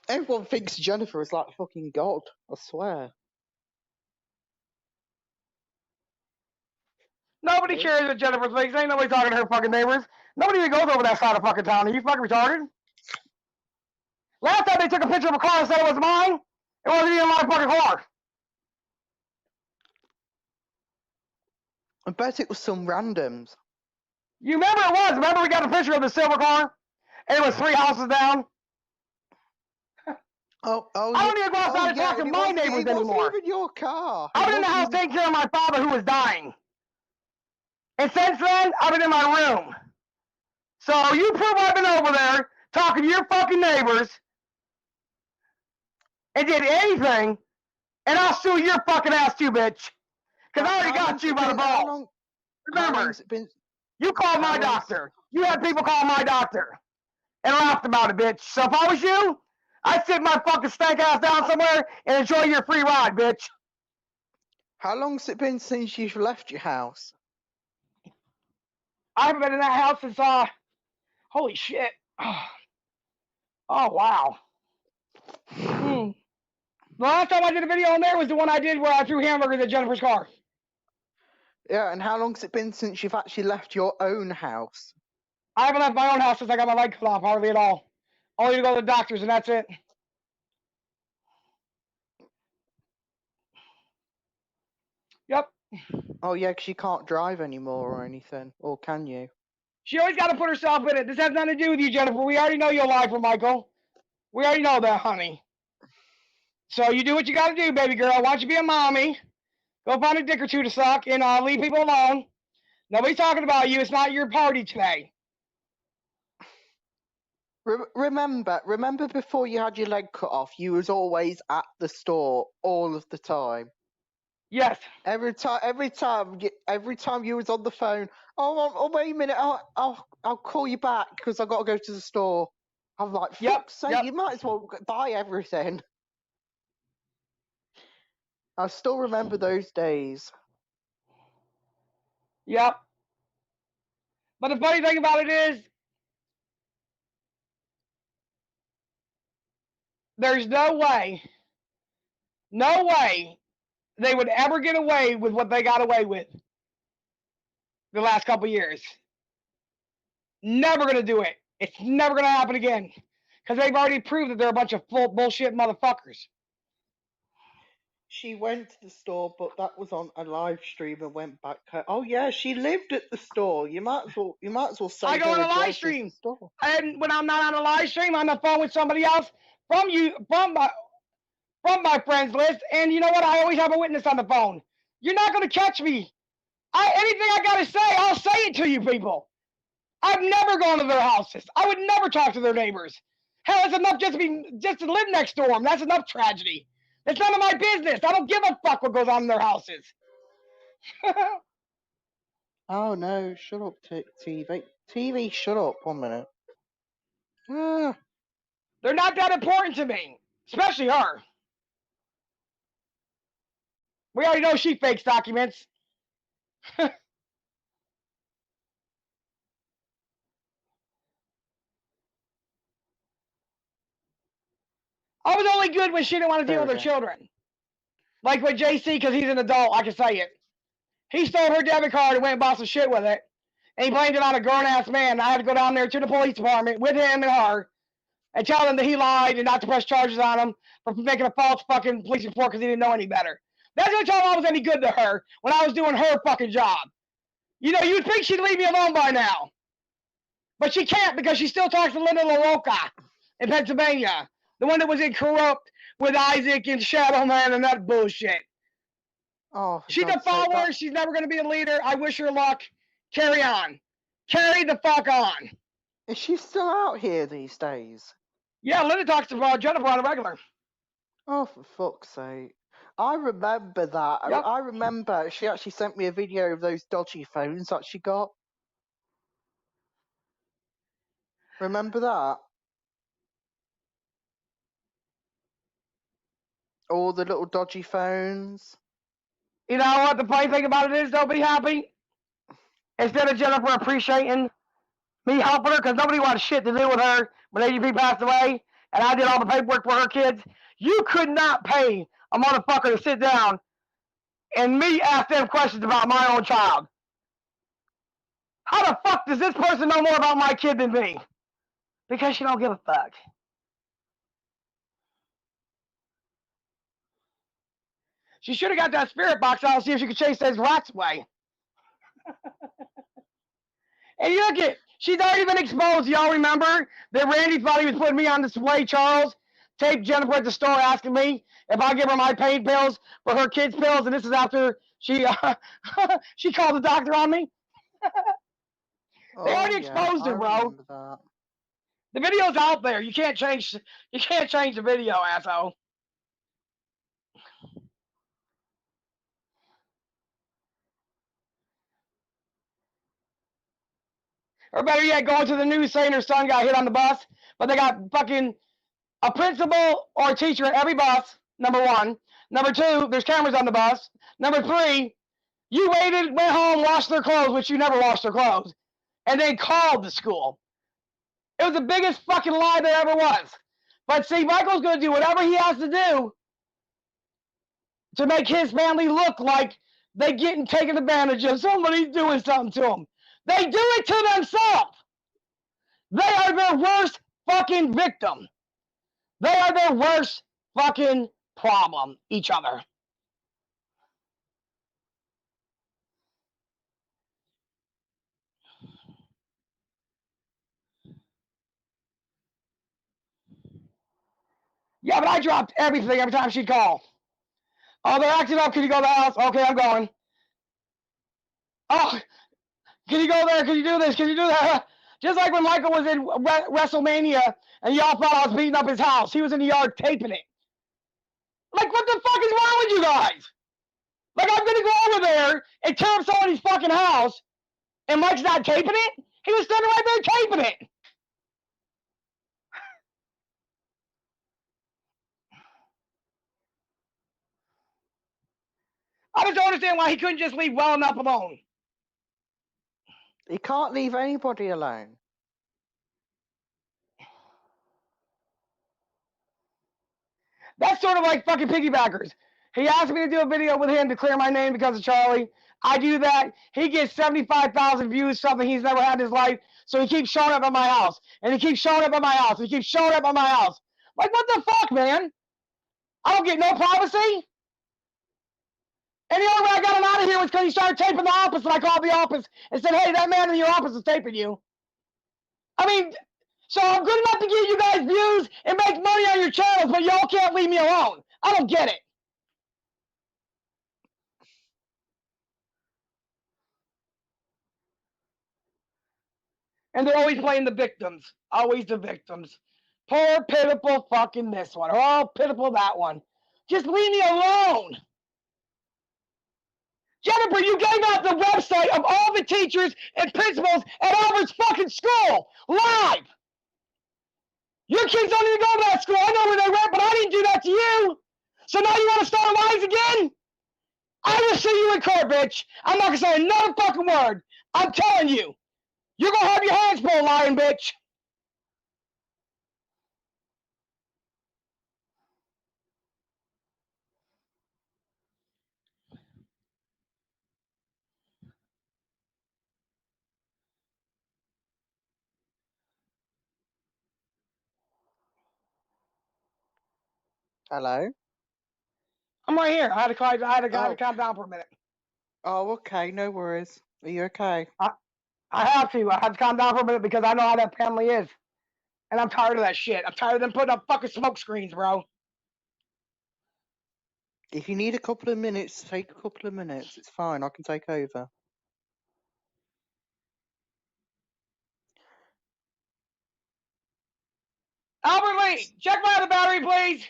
Everyone thinks Jennifer is like fucking God. I swear. Nobody cares what Jennifer thinks. Ain't nobody talking to her fucking neighbors. Nobody even goes over that side of fucking town. Are you fucking retarded? Last time they took a picture of a car and said it was mine, it wasn't even my fucking car. I bet it was some randoms. You remember it was? Remember we got a picture of the silver car? And it was 3 houses down? Oh, I don't even go outside and talk to my neighbors anymore. It wasn't even your car. I was in the house taking care of my father who was dying. And since then, I've been in my room. So you prove I've been over there talking to your fucking neighbors and did anything, and I'll sue your fucking ass too, bitch. Because I already got you by the balls. Remember, you called my doctor. You had people call my doctor and laughed about it, bitch. So if I was you, I'd sit my fucking stank ass down somewhere and enjoy your free ride, bitch. How long's it been since you've left your house? I haven't been in that house since, holy shit. Oh, wow. The last time I did a video on there was the one I did where I threw hamburgers at Jennifer's car. Yeah, and how long's it been since you've actually left your own house? I haven't left my own house since I got my leg cut off, hardly at all. Only to go to the doctors, and that's it. Yep. Oh, yeah, 'cause you can't drive anymore or anything. Or can you? She always got to put herself in it. This has nothing to do with you, Jennifer. We already know you'll lie for Michael. We already know that, honey. So you do what you got to do, baby girl. Why don't you be a mommy? Go find a dick or two to suck and leave people alone. Nobody's talking about you. It's not your party today. Remember before you had your leg cut off, you was always at the store all of the time. Yes. Every time you was on the phone. Oh, wait a minute. I'll call you back because I got to go to the store. I'm like, fuck's sake, you might as well buy everything. I still remember those days. Yep. But the funny thing about it is, there's no way they would ever get away with what they got away with the last couple years. Never going to do it. It's never going to happen again. Because they've already proved that they're a bunch of full bullshit motherfuckers. She went to the store, but that was on a live stream and went back. Oh yeah, she lived at the store. You might as well say. I go on a live stream, and when I'm not on a live stream, I'm on the phone with somebody else from my friends list. And you know what? I always have a witness on the phone. You're not going to catch me. Anything I got to say, I'll say it to you people. I've never gone to their houses. I would never talk to their neighbors. Hell, it's enough just to live next door them. That's enough tragedy. It's none of my business. I don't give a fuck what goes on in their houses. Oh no, shut up, TV. TV, shut up 1 minute. They're not that important to me, especially her. We already know she fakes documents. I was only good when she didn't want to deal with her children. Like with JC, because he's an adult, I can say it. He stole her debit card and went and bought some shit with it. And he blamed it on a grown-ass man. I had to go down there to the police department with him and her and tell them that he lied and not to press charges on him for making a false fucking police report because he didn't know any better. That's the time I was any good to her when I was doing her fucking job. You know, you'd think she'd leave me alone by now. But she can't because she still talks to Linda LaRocca in Pennsylvania. The one that was in Corrupt with Isaac and Shadow Man and that bullshit. Oh, She's a follower. She's never going to be a leader. I wish her luck. Carry on. Carry the fuck on. Is she still out here these days? Yeah, Linda talks to Jennifer on a regular. Oh, for fuck's sake. I remember that. Yep. I remember she actually sent me a video of those dodgy phones that she got. Remember that? All the little dodgy phones. You know what the funny thing about it is, though, be happy? Instead of Jennifer appreciating me helping her, because nobody wanted shit to do with her when AGP passed away, and I did all the paperwork for her kids, you could not pay a motherfucker to sit down and me ask them questions about my own child. How the fuck does this person know more about my kid than me? Because she don't give a fuck. She should have got that spirit box out and see if she could chase those rats away. And you look at, she's already been exposed. Y'all remember that Randy thought he was putting me on display. Charles taped Jennifer at the store asking me if I give her my pain pills for her kids' pills, and this is after she she called the doctor on me. They already exposed her, bro. The video's out there. You can't change the video, asshole. Or better yet, going to the news saying her son got hit on the bus, but they got fucking a principal or a teacher at every bus, number one. Number two, there's cameras on the bus. Number three, you waited, went home, washed their clothes, which you never washed their clothes, and then called the school. It was the biggest fucking lie there ever was. But see, Michael's going to do whatever he has to do to make his family look like they getting taken advantage of. Somebody's doing something to them. They do it to themselves. They are their worst fucking victim. They are their worst fucking problem, each other. Yeah, but I dropped everything every time she'd call. Oh, they're acting up. Can you go to the house? Okay, I'm going. Oh, can you go there? Can you do this? Can you do that? Just like when Michael was in WrestleMania and y'all thought I was beating up his house. He was in the yard taping it. Like, what the fuck is wrong with you guys? Like, I'm going to go over there and tear up somebody's fucking house and Mike's not taping it? He was standing right there taping it. I just don't understand why he couldn't just leave well enough alone. He can't leave anybody alone. That's sort of like fucking piggybackers. He asked me to do a video with him to clear my name because of Charlie. I do that. He gets 75,000 views, something he's never had in his life. So he keeps showing up at my house. And he keeps showing up at my house. And he keeps showing up at my house. Like, what the fuck, man? I don't get no privacy. And the only way I got him out of here was because he started taping the office, and I called the office and said, hey, that man in your office is taping you. I mean, so I'm good enough to give you guys views and make money on your channels, but y'all can't leave me alone. I don't get it. And they're always playing the victims. Always the victims. Poor, pitiful fucking this one. Oh, pitiful that one. Just leave me alone. Jennifer, you gave out the website of all the teachers and principals at Albert's fucking school. Live. Your kids don't even go to that school. I know where they went, but I didn't do that to you. So now you want to start lies again? I will see you in court, bitch. I'm not gonna say another fucking word. I'm telling you. You're gonna have your hands full, lying bitch. Hello? I'm right here. I had to Oh. calm down for a minute. Oh, okay. No worries. Are you okay? I have to. I have to calm down for a minute because I know how that family is. And I'm tired of that shit. I'm tired of them putting up fucking smoke screens, bro. If you need a couple of minutes, take a couple of minutes. It's fine. I can take over. Albert Lee, check my other battery, please.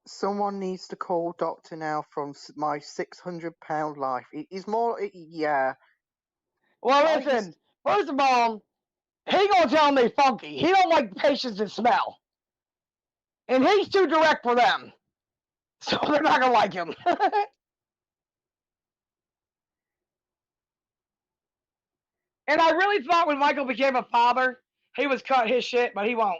Someone needs to call Doctor now from my £600 life. He's more, yeah. Well, I used- listen. First of all, he gonna tell them they funky. He don't like patients that smell. And he's too direct for them. So they're not gonna like him. And I really thought when Michael became a father, he was cut his shit, but he won't.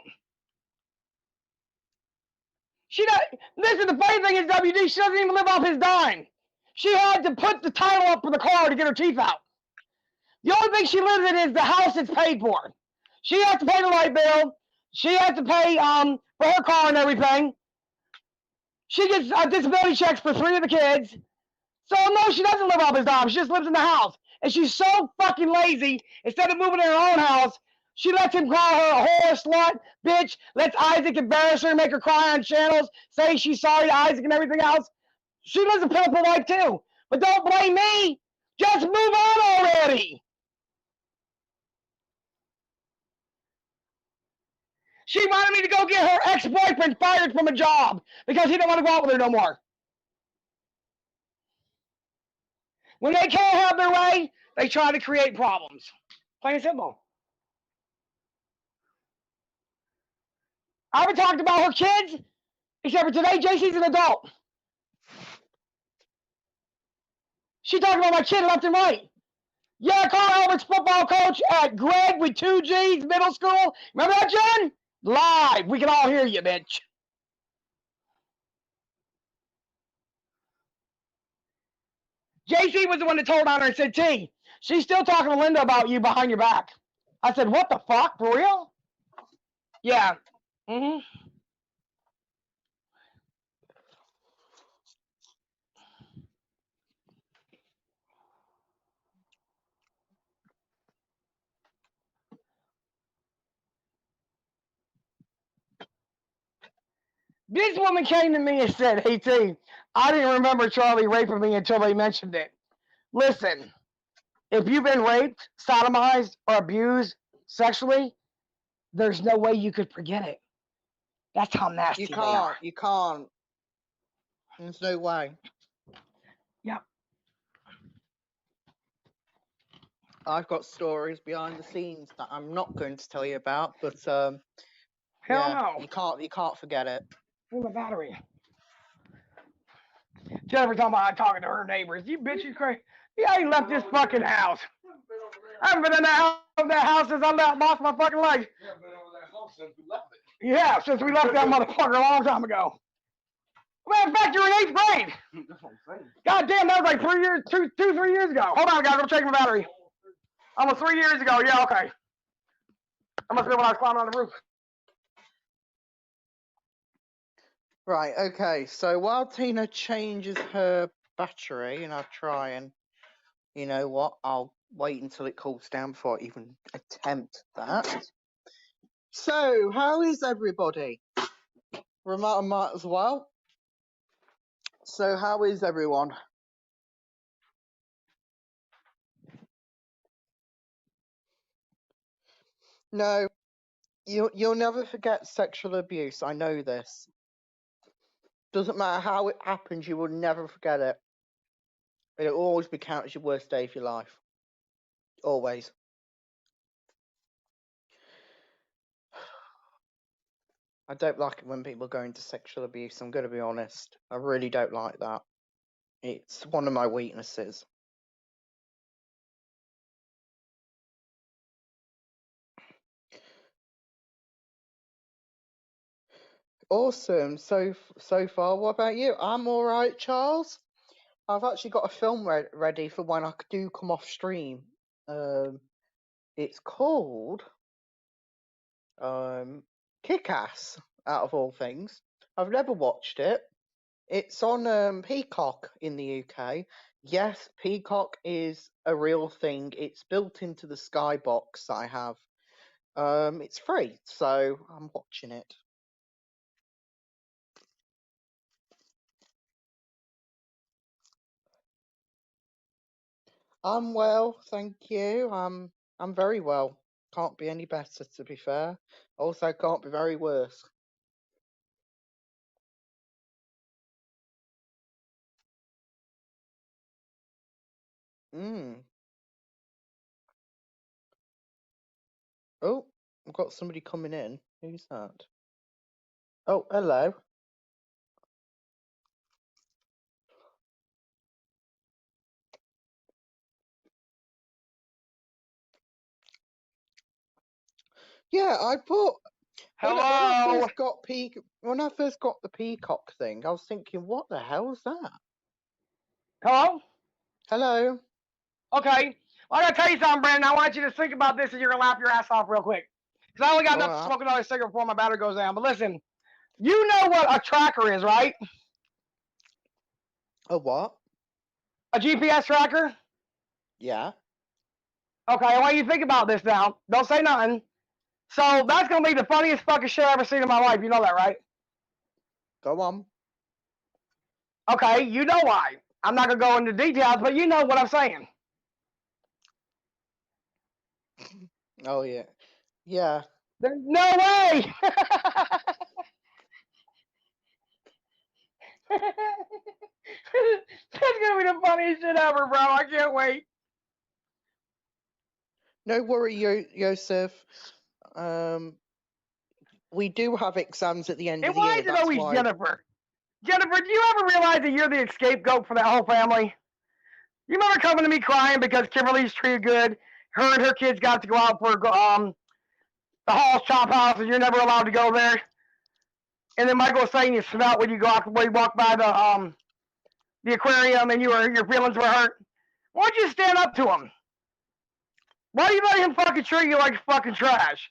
She does. Listen, the funny thing is, WD, she doesn't even live off his dime. She had to put the title up for the car to get her teeth out. The only thing she lives in is the house that's paid for. She has to pay the light bill. She has to pay for her car and everything. She gets disability checks for 3 of the kids. So no, she doesn't live off his dime. She just lives in the house. And she's so fucking lazy, instead of moving in her own house, she lets him call her a whore, slut, bitch, lets Isaac embarrass her, make her cry on channels, say she's sorry to Isaac and everything else. She lives a pitiful life too. But don't blame me. Just move on already. She wanted me to go get her ex-boyfriend fired from a job because he didn't want to go out with her no more. When they can't have their way, they try to create problems. Plain and simple. I haven't talked about her kids, except for today, JC's an adult. She talked about my kid left and right. Yeah, Carl Albert's football coach at Greg with 2 G's middle school. Remember that, John? Live. We can all hear you, bitch. JC was the one that told on her and said, T, she's still talking to Linda about you behind your back. I said, what the fuck? For real? Yeah. Mm-hmm. This woman came to me and said, hey, T, I didn't remember Charlie raping me until they mentioned it. Listen, if you've been raped, sodomized, or abused sexually, there's no way you could forget it. That's how nasty You they are. can't. You can't. There's no way. Yep. I've got stories behind the scenes that I'm not going to tell you about, but Hell yeah, no. you can't forget it. Where's my battery? Jennifer talking to her neighbors. You bitch, you crazy. Yeah, I ain't left this fucking house. I haven't been in that house since I lost my fucking life. You haven't been over that house since we left it. Yeah, since we left that motherfucker a long time ago. Matter of fact, you're in 8th grade. That's what I'm saying. God damn, that was like 3 years, 3 years ago. Hold on, I gotta go check my battery. Almost 3 years ago. Yeah, okay. That must have been when I was climbing on the roof. Right, okay, so while Tina changes her battery, and I'll try and, you know what, I'll wait until it cools down before I even attempt that. So, how is everybody? Remote might as well. So, how is everyone? No, you'll never forget sexual abuse. I know this. Doesn't matter how it happens, you will never forget it. It'll always be counted as your worst day of your life. Always. I don't like it when people go into sexual abuse. I'm going to be honest. I really don't like that. It's one of my weaknesses. Awesome. So far, what about you? I'm all right, Charles. I've actually got a film ready for when I do come off stream. It's called Kick-Ass, out of all things. I've never watched it. It's on Peacock in the UK. Yes, Peacock is a real thing. It's built into the Skybox that I have. It's free, so I'm watching it. I'm well, thank you. I'm very well. Can't be any better, to be fair. Also, can't be very worse. Oh, I've got somebody coming in. Who's that? Oh, hello. Yeah, I thought when I first got the Peacock thing, I was thinking, what the hell is that? Hello? Hello. Okay. Well, I gotta tell you something, Brandon. I want you to think about this and you're gonna laugh your ass off real quick. Because I only got enough to smoke another cigarette before my battery goes down. But listen, you know what a tracker is, right? A what? A GPS tracker? Yeah. Okay, I want you to think about this now. Don't say nothing. So that's gonna be the funniest fucking shit I've ever seen in my life. You know that, right? Go on. Okay, you know why. I'm not gonna go into details, but you know what I'm saying. Oh yeah. Yeah. There's no way. That's gonna be the funniest shit ever, bro. I can't wait. No worry, Yosef. We do have exams at the end of the year. And why is it always Jennifer? Jennifer, do you ever realize that you're the scapegoat for that whole family? You remember coming to me crying because Kimberly's treated good? Her and her kids got to go out for the Hall's Chop House, and you're never allowed to go there. And then Michael was saying you smelled when you walk by the aquarium, and your feelings were hurt. Why don't you stand up to him? Why do you let him fucking treat you like fucking trash?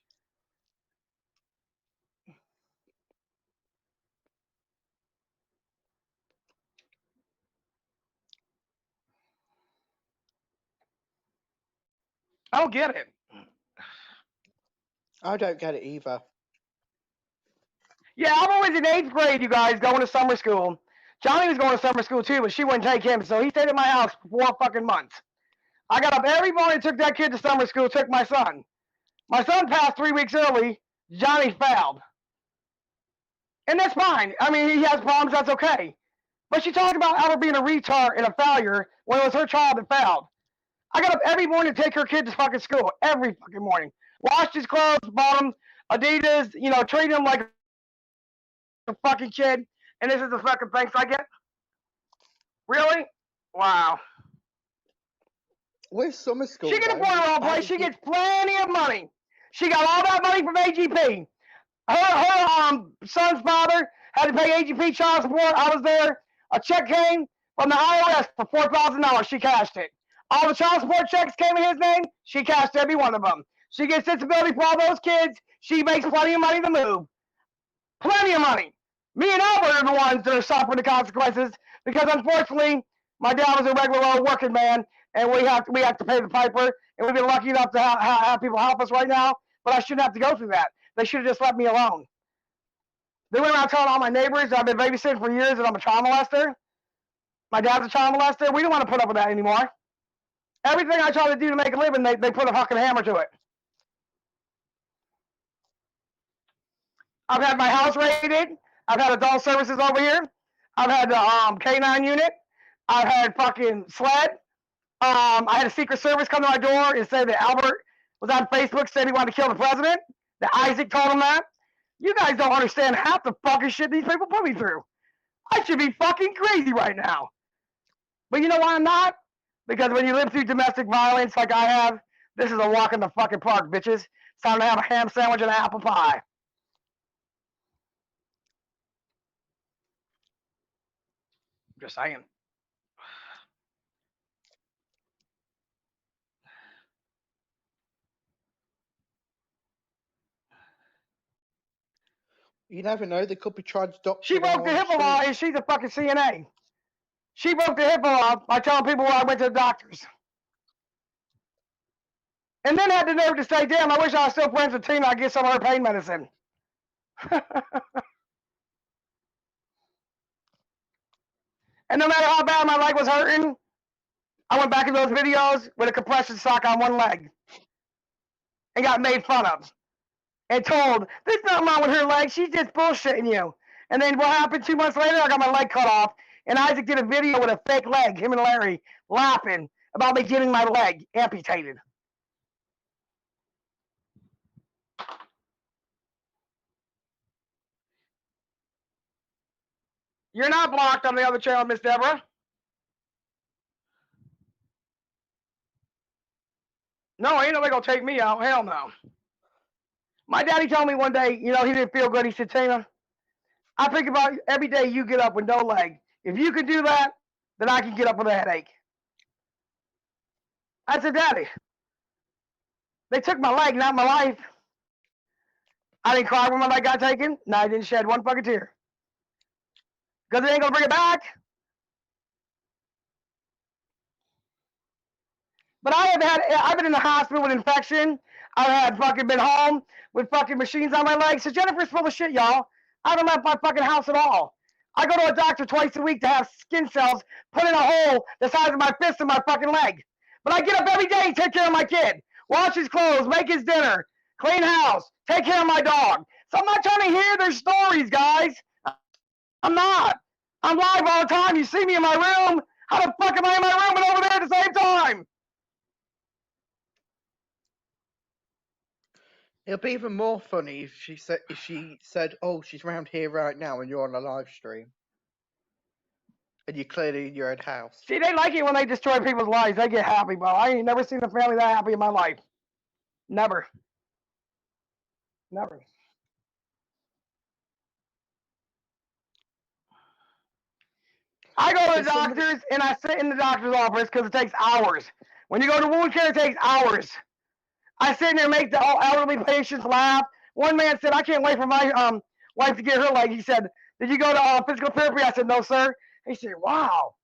I don't get it. I don't get it either. Yeah, I'm always in 8th grade, you guys, going to summer school. Johnny was going to summer school too, but she wouldn't take him, so he stayed at my house for 4 fucking months. I got up every morning, took that kid to summer school, took my son. My son passed 3 weeks early. Johnny failed. And that's fine. I mean, he has problems, that's okay. But she talked about Albert being a retard and a failure when it was her child that failed. I got up every morning to take her kid to fucking school. Every fucking morning. Washed his clothes, bought him Adidas, treated him like a fucking kid. And this is the fucking thanks I get? Really? Wow. With summer school, she can afford her own place. She gets plenty of money. She got all that money from AGP. Her son's father had to pay AGP child support. I was there. A check came from the IRS for $4,000. She cashed it. All the child support checks came in his name. She cashed every one of them. She gets disability for all those kids. She makes plenty of money to move. Plenty of money. Me and Albert are the ones that are suffering the consequences because, unfortunately, my dad was a regular old working man, and we have to pay the piper. And we've been lucky enough to have people help us right now. But I shouldn't have to go through that. They should have just let me alone. They went around telling all my neighbors that I've been babysitting for years and I'm a child molester. My dad's a child molester. We don't want to put up with that anymore. Everything I try to do to make a living, they put a fucking hammer to it. I've had my house raided. I've had adult services over here. I've had the K9 unit. I've had fucking SLED. I had a Secret Service come to my door and say that Albert was on Facebook saying he wanted to kill the president. That Isaac told him that. You guys don't understand half the fucking shit these people put me through. I should be fucking crazy right now. But you know why I'm not? Because when you live through domestic violence like I have, this is a walk in the fucking park, bitches. It's time to have a ham sandwich and an apple pie. Just saying. You never know. They could be trying to dox She you now broke the on HIPAA street. law and she's a fucking CNA. She broke the HIPAA law by telling people where I went to the doctors. And then had the nerve to say, damn, I wish I was still friends with Tina. I'd get some of her pain medicine. And no matter how bad my leg was hurting, I went back in those videos with a compression sock on one leg and got made fun of and told, there's nothing wrong with her leg. She's just bullshitting you. And then what happened 2 months later? I got my leg cut off. And Isaac did a video with a fake leg, him and Larry, laughing about me getting my leg amputated. You're not blocked on the other channel, Miss Deborah. No, ain't nobody gonna take me out. Hell no. My daddy told me one day, you know, he didn't feel good. He said, Tina, I think about every day you get up with no leg. If you could do that, then I can get up with a headache. I said, Daddy, they took my leg, not my life. I didn't cry when my leg got taken. No, I didn't shed one fucking tear. Because it ain't gonna bring it back. But I've been in the hospital with infection. I've had fucking been home with fucking machines on my legs. So Jennifer's full of shit, y'all. I haven't left my fucking house at all. I go to a doctor twice a week to have skin cells put in a hole the size of my fist in my fucking leg. But I get up every day, take care of my kid, wash his clothes, make his dinner, clean house, take care of my dog. So I'm not trying to hear their stories, guys. I'm not. I'm live all the time. You see me in my room. How the fuck am I in my room and over there at the same time? It'll be even more funny if she said, "Oh, she's round here right now," and you're on a live stream, and you're clearly in your own house. See, they like it when they destroy people's lives. They get happy, bro. I ain't never seen a family that happy in my life. Never. Never. I go to the doctors and I sit in the doctor's office because it takes hours. When you go to wound care, it takes hours. I sit in there and make the elderly patients laugh. One man said, I can't wait for my wife to get her leg. He said, did you go to physical therapy? I said, no, sir. He said, wow.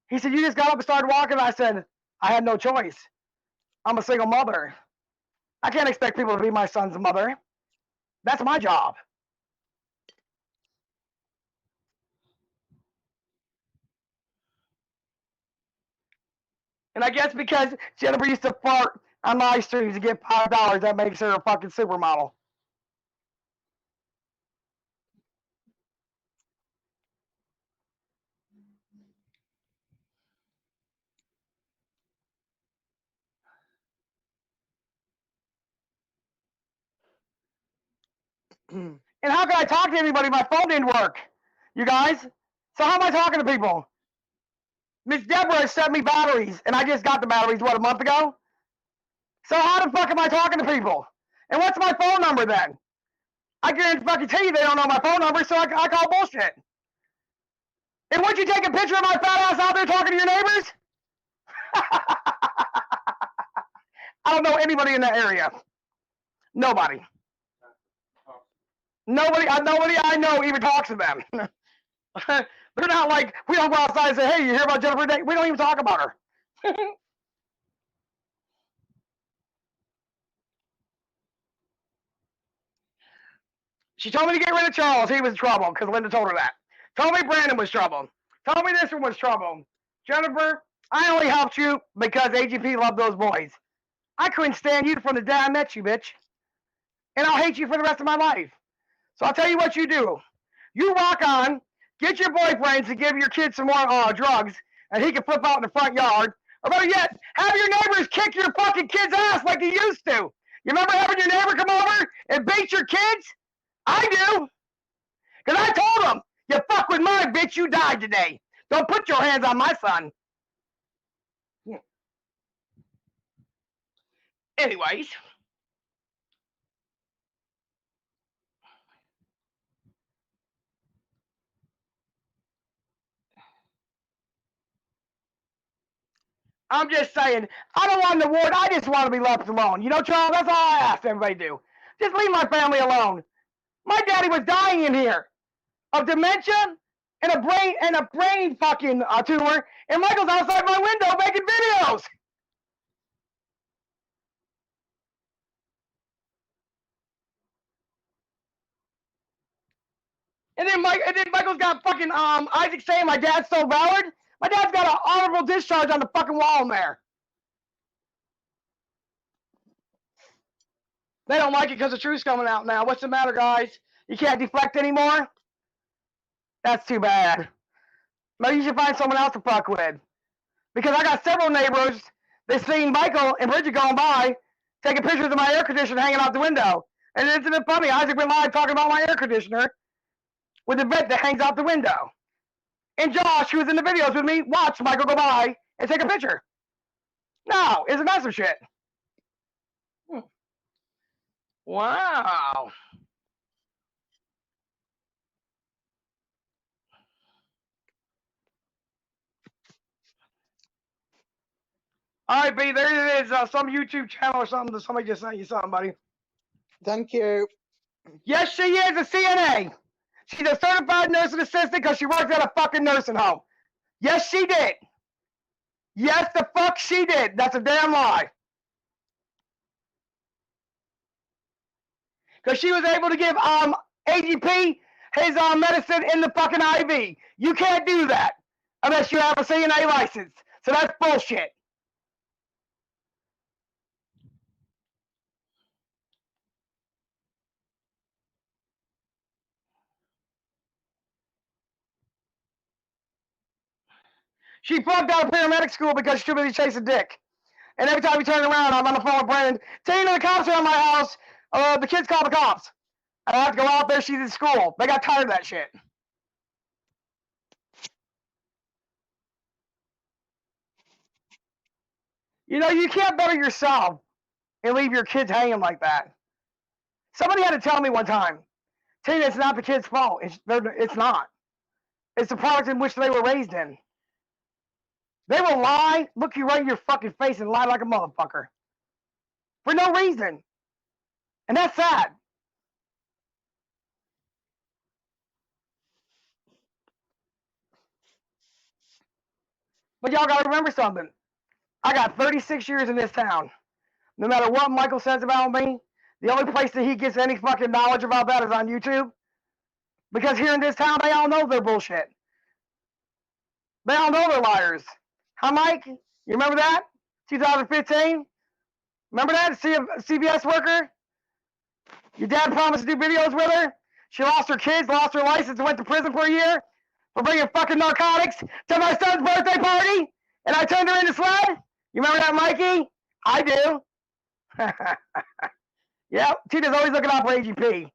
He said, you just got up and started walking? I said, I had no choice. I'm a single mother. I can't expect people to be my son's mother. That's my job. And I guess because Jennifer used to fart on my streams to get $5, that makes her a fucking supermodel. And how can I talk to anybody? My phone didn't work. You guys? So how am I talking to people? Miss Deborah sent me batteries, and I just got the batteries, what, a month ago? So how the fuck am I talking to people? And what's my phone number then? I can fucking tell you they don't know my phone number, so I call bullshit. And would you take a picture of my fat ass out there talking to your neighbors? I don't know anybody in that area. Nobody. Nobody I know even talks to them. They're not like, we don't go outside and say, hey, you hear about Jennifer Day? We don't even talk about her. She told me to get rid of Charles. He was trouble because Linda told her that. Told me Brandon was trouble. Told me this one was trouble. Jennifer, I only helped you because AGP loved those boys. I couldn't stand you from the day I met you, bitch. And I'll hate you for the rest of my life. So I'll tell you what you do. You rock on, get your boyfriends to give your kids some more drugs, and he can flip out in the front yard. Or better yet, have your neighbors kick your fucking kids' ass like they used to. You remember having your neighbor come over and beat your kids? I do. Because I told them, you fuck with mine, bitch, you died today. Don't put your hands on my son. Anyways. I'm just saying, I don't want an award. I just want to be left alone. You know, Charles, that's all I ask everybody to do. Just leave my family alone. My daddy was dying in here of dementia and a brain fucking tumor, and Michael's outside my window making videos. And then Michael's got fucking Isaac saying my dad's so valid. My dad's got an honorable discharge on the fucking wall in there. They don't like it because the truth's coming out now. What's the matter, guys? You can't deflect anymore? That's too bad. Maybe you should find someone else to fuck with. Because I got several neighbors that seen Michael and Bridget going by, taking pictures of my air conditioner hanging out the window. And isn't it funny? Isaac went live talking about my air conditioner with the vent that hangs out the window. And Josh, who was in the videos with me, watched Michael go by and take a picture. No, isn't that some shit? Wow. All right, B, there it is. Some YouTube channel or something that somebody just sent you something, buddy. Thank you. Yes, she is a CNA. She's a certified nursing assistant because she works at a fucking nursing home. Yes, she did. Yes, the fuck she did. That's a damn lie. Because she was able to give AGP his medicine in the fucking IV. You can't do that unless you have a CNA license. So that's bullshit. She flunked out of paramedic school because she too busy chasing dick. And every time we turn around, I'm on the phone with Brandon. Tina, the cops are at my house. The kids call the cops. I have to go out there. She's in school. They got tired of that shit. You know, you can't better yourself and leave your kids hanging like that. Somebody had to tell me one time, Tina, it's not the kid's fault. It's not. It's the product in which they were raised in. They will lie, look you right in your fucking face and lie like a motherfucker. For no reason. And that's sad. But y'all gotta remember something. I got 36 years in this town. No matter what Michael says about me, the only place that he gets any fucking knowledge about that is on YouTube. Because here in this town, they all know they're bullshit. They all know they're liars. Huh, Mike? You remember that? 2015? Remember that? CBS worker? Your dad promised to do videos with her? She lost her kids, lost her license, and went to prison for a year for bringing fucking narcotics to my son's birthday party? And I turned her into sled? You remember that, Mikey? I do. Yep, Tina's always looking out for AGP.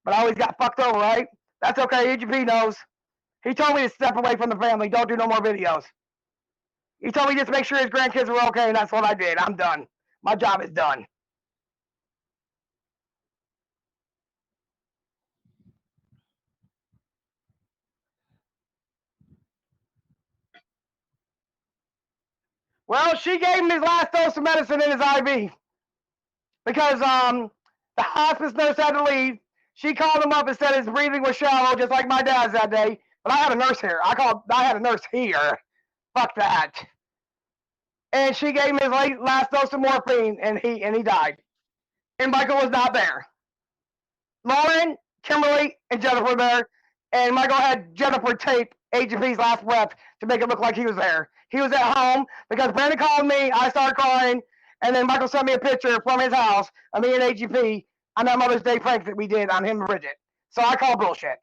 But I always got fucked over, right? That's okay, AGP knows. He told me to step away from the family, don't do no more videos. He told me just make sure his grandkids were okay, and that's what I did. I'm done. My job is done. Well, she gave him his last dose of medicine in his IV. Because the hospice nurse had to leave. She called him up and said his breathing was shallow, just like my dad's that day. But I had a nurse here. I had a nurse here. Fuck that. And she gave him his last dose of morphine, and he died. And Michael was not there. Lauren, Kimberly, and Jennifer were there. And Michael had Jennifer tape AGP's last breath to make it look like he was there. He was at home because Brandon called me. I started crying. And then Michael sent me a picture from his house of me and AGP on that Mother's Day prank that we did on him and Bridget. So I call bullshit.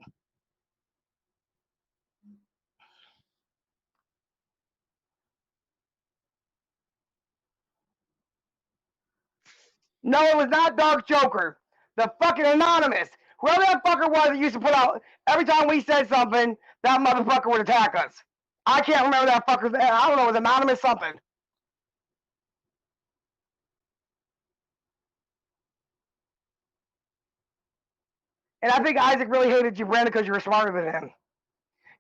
No, it was not Dark Joker. The fucking Anonymous. Whoever that fucker was that used to put out, every time we said something, that motherfucker would attack us. I can't remember that fucker's name. I don't know, it was Anonymous something. And I think Isaac really hated you, Brandon, because you were smarter than him.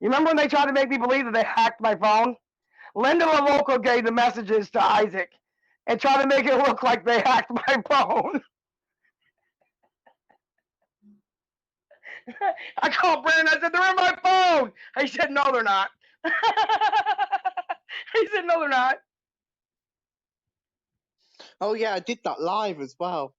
You remember when they tried to make me believe that they hacked my phone? Linda LaLoco gave the messages to Isaac and tried to make it look like they hacked my phone. I called Brandon. I said, they're in my phone. He said, no, they're not. He said, no, they're not. Oh yeah, I did that live as well.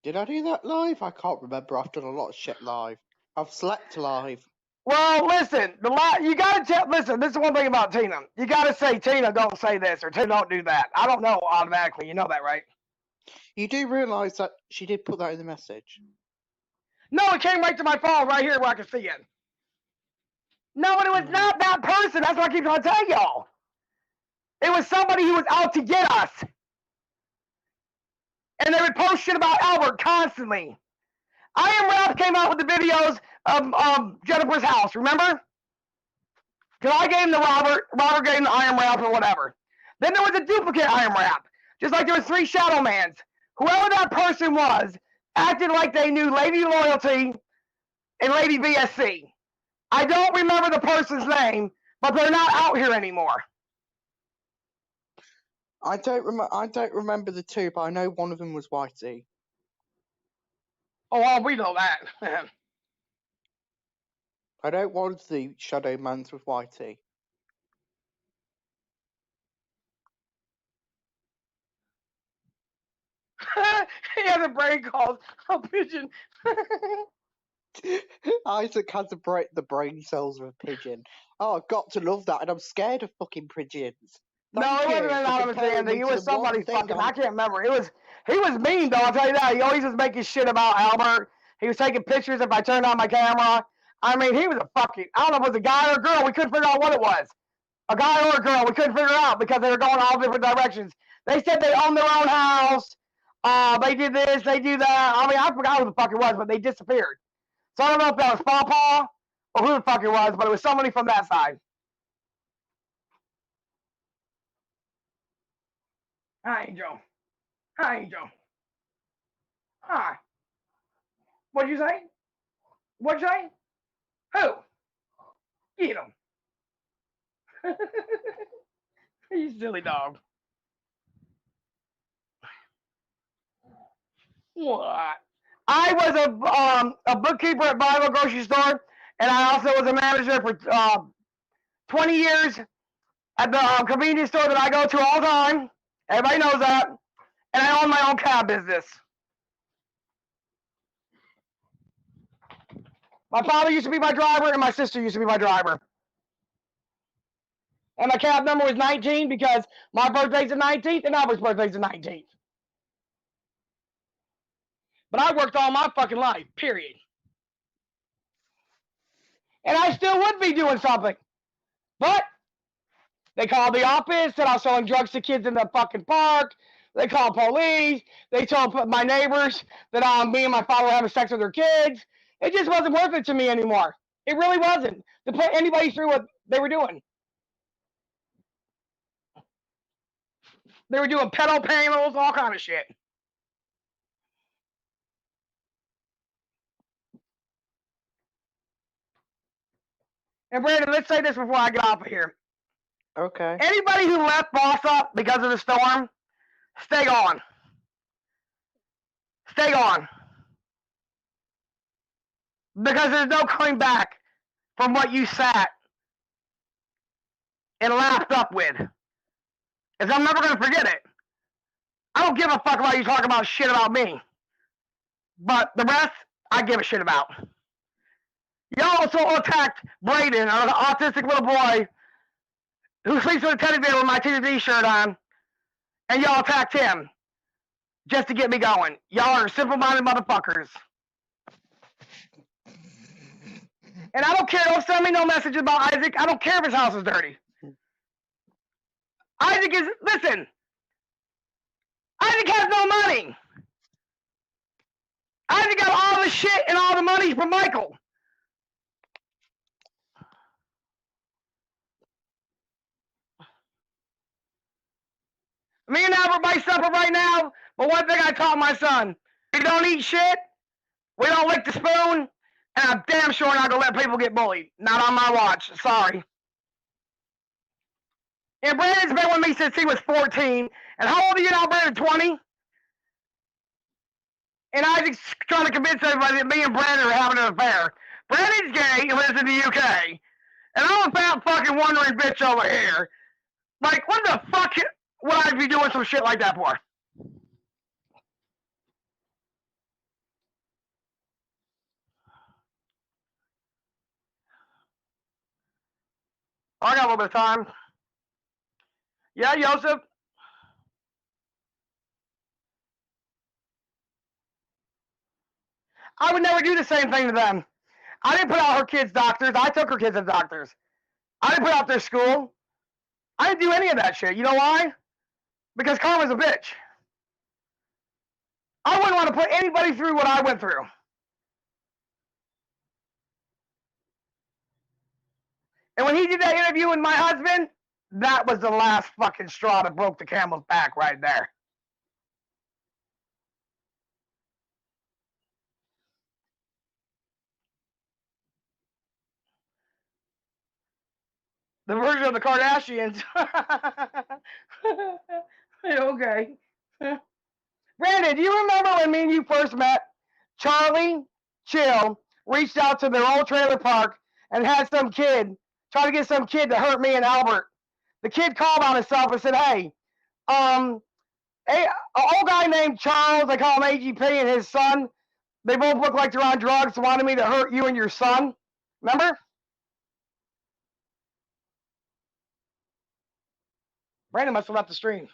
Did I do that live? I can't remember. I've done a lot of shit live. I've slept live. Well, listen, you gotta listen, this is one thing about Tina. You gotta say, Tina, don't say this, or Tina, don't do that. I don't know automatically. You know that, right? You do realise that she did put that in the message? No, it came right to my phone right here where I can see it. No, but it was not that person. That's what I keep trying to tell y'all. It was somebody who was out to get us. And they would post shit about Albert constantly. I Am Rap came out with the videos of Jennifer's house, remember? Because I gave him the Robert gave him the I Am Rap or whatever. Then there was a duplicate I Am Rap. Just like there was 3 Shadow Mans. Whoever that person was acted like they knew Lady Loyalty and Lady BSC. I don't remember the person's name, but they're not out here anymore. I don't remember the 2, but I know one of them was Whitey. Oh, well, we know that. I know one of the Shadow Mans was Whitey. He has a brain called a pigeon. Isaac has the brain cells of a pigeon. Oh, I've got to love that, and I'm scared of fucking pigeons. No, Thank it you wasn't an for anonymous comparing Andy. me It to was the one somebody thing fucking. I'm- I can't remember. He was mean though. I'll tell you that. He always was making shit about Albert. He was taking pictures if I turned on my camera. I mean, he was a fucking. I don't know if it was a guy or a girl. We couldn't figure out what it was. A guy or a girl. We couldn't figure it out because they were going all different directions. They said they owned their own house. They did this. They do that. I mean, I forgot who the fuck it was, but they disappeared. So I don't know if that was Pawpaw or who the fuck it was, but it was somebody from that side. Hi, Angel. Hi, Angel. Hi. What'd you say? What'd you say? Who? Get him. You silly dog. What? I was a bookkeeper at Bible grocery store, and I also was a manager for 20 years at the convenience store that I go to all the time. Everybody knows that. And I own my own cab business. My father used to be my driver, and my sister used to be my driver. And my cab number was 19 because my birthday's the 19th and Albert's birthday's the 19th. But I worked all my fucking life, period. And I still would be doing something. But they called the office, said I was selling drugs to kids in the fucking park. They called police. They told my neighbors that me and my father were having sex with their kids. It just wasn't worth it to me anymore. It really wasn't to put anybody through what they were doing. They were doing pedo panels, all kind of shit. And Brandon, let's say this before I get off of here. Okay. Anybody who left Boss Up because of the storm, stay on. Stay on. Because there's no coming back from what you sat and laughed up with. Because I'm never going to forget it. I don't give a fuck about you talking about shit about me. But the rest, I give a shit about. Y'all also attacked Brayden, an autistic little boy who sleeps with a teddy bear with my TD shirt on, and y'all attacked him just to get me going. Y'all are simple-minded motherfuckers. And I don't care. Don't send me no messages about Isaac. I don't care if his house is dirty. Isaac is, listen, Isaac has no money. Isaac got all the shit and all the money from Michael. Me and Albert might suffer right now, but one thing I taught my son, We don't eat shit. We don't lick the spoon. And I'm damn sure not gonna let people get bullied. Not on my watch. Sorry. And Brandon's been with me since he was 14. And how old are you now, Brandon? 20? And Isaac's trying to convince everybody that me and Brandon are having an affair. Brandon's gay and lives in the UK. And I'm a fat fucking wondering bitch over here. Like, what the fuck would I be doing some shit like that for? I got a little bit of time. Yeah, Joseph. I would never do the same thing to them. I didn't put out her kids' doctors. I took her kids to doctors. I didn't put out their school. I didn't do any of that shit. You know why? Because karma's a bitch. I wouldn't want to put anybody through what I went through. And when he did that interview with my husband, that was the last fucking straw that broke the camel's back right there. The version of the Kardashians. Okay. Brandon, do you remember when me and you first met? Charlie Chill reached out to their old trailer park and had some kid, try to get some kid to hurt me and Albert. The kid called on himself and said, hey, an old guy named Charles, they call him AGP, and his son, they both look like they're on drugs, wanted me to hurt you and your son. Remember? Brandon must have left the stream.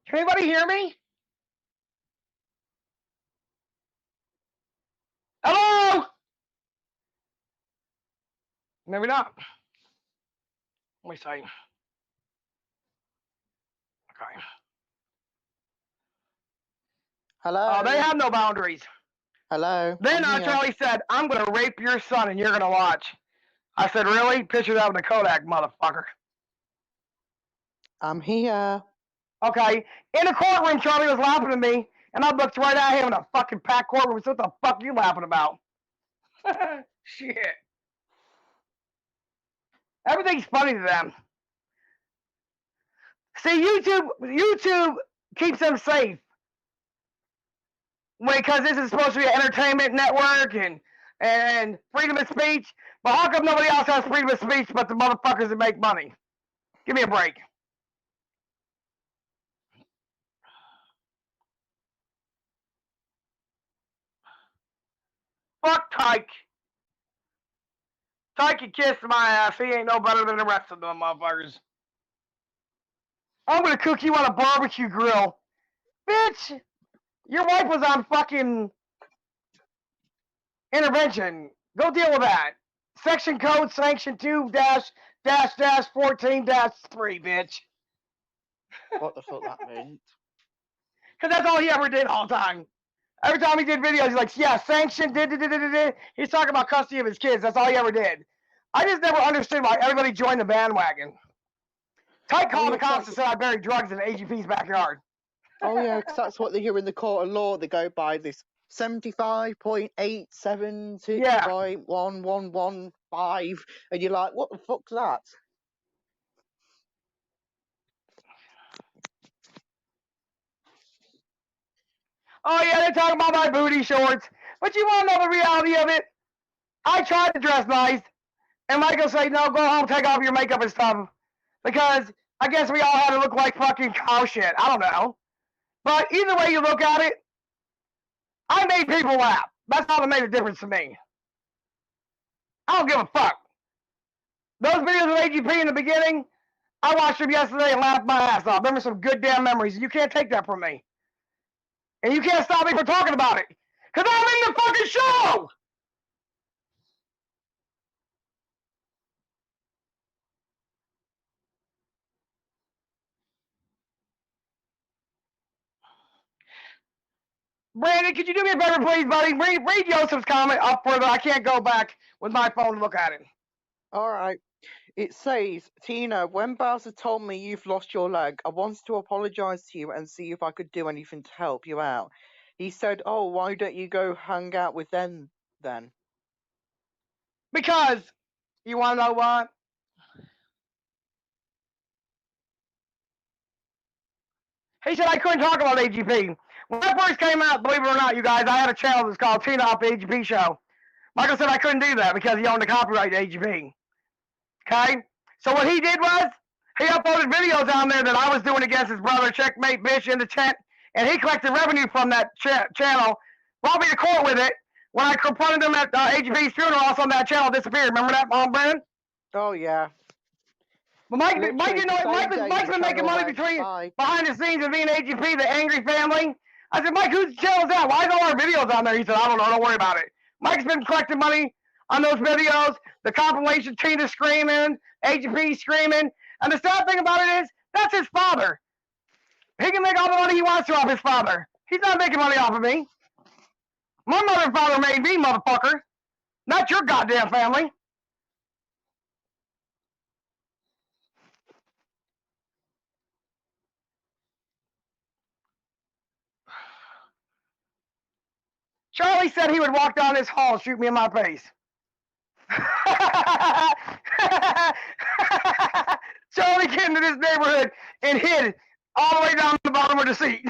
Can anybody hear me? Hello? Maybe not. Let me see. Okay. Hello. They have no boundaries. Hello. Then Charlie said, I'm going to rape your son and you're going to watch. I said, really? Picture that with a Kodak, motherfucker. I'm here. Okay. In the courtroom, Charlie was laughing at me, and I looked right at him in a fucking packed courtroom. So what the fuck are you laughing about? Shit. Everything's funny to them. See, YouTube keeps them safe. Because this is supposed to be an entertainment network and freedom of speech. But how come nobody else has freedom of speech but the motherfuckers that make money? Give me a break. Fuck Tyke. Tyke can kiss my ass. He ain't no better than the rest of them motherfuckers. I'm gonna cook you on a barbecue grill. Bitch! Your wife was on fucking intervention. Go deal with that. Section code sanction 2-14-3, bitch. What the fuck that meant? Because that's all he ever did all the time. Every time he did videos, he's like, yeah, sanction, He's talking about custody of his kids. That's all he ever did. I just never understood why everybody joined the bandwagon. Tyke called the cops and said I buried drugs in the AGP's backyard. Oh, yeah, because that's what they hear in the court of law. They go by this 75.872.1115. And you're like, what the fuck's that? Oh, yeah, they're talking about my booty shorts. But you want to know the reality of it? I tried to dress nice. And Michael said, no, go home, take off your makeup and stuff. Because I guess we all had to look like fucking cow shit. I don't know. But either way you look at it, I made people laugh. That's all that made a difference to me. I don't give a fuck. Those videos of AGP in the beginning, I watched them yesterday and laughed my ass off. Remember some good damn memories. You can't take that from me. And you can't stop me from talking about it. Because I'm in the fucking show! Brandon, could you do me a favor, please, buddy? Read Joseph's comment up further. I can't go back with my phone and look at it. All right. It says, Tina, when Bowser told me you've lost your leg, I wanted to apologise to you and see if I could do anything to help you out. He said, oh, why don't you go hang out with them then? Because, you want to know what? He said I couldn't talk about AGP. When I first came out, believe it or not, you guys, I had a channel that's called Tina Off the AGP Show. Michael said I couldn't do that because he owned the copyright to AGP. Okay? So what he did was, he uploaded videos on there that I was doing against his brother, Checkmate Bish, in the chat, and he collected revenue from that channel, brought me to court with it. When I confronted him at AGP's funeral, also on that channel disappeared. Remember that, Brandon? Oh, yeah. But Mike's been making money behind the scenes of being AGP, the angry family. I said, Mike, whose channel is that? Why is all our videos on there? He said, I don't know, don't worry about it. Mike's been collecting money on those videos, the compilation, Tina screaming, AGP screaming. And the sad thing about it is, that's his father. He can make all the money he wants to off his father. He's not making money off of me. My mother and father made me, motherfucker. Not your goddamn family. Charlie said he would walk down this hall and shoot me in my face. Charlie came to this neighborhood and hid all the way down the bottom of the seat.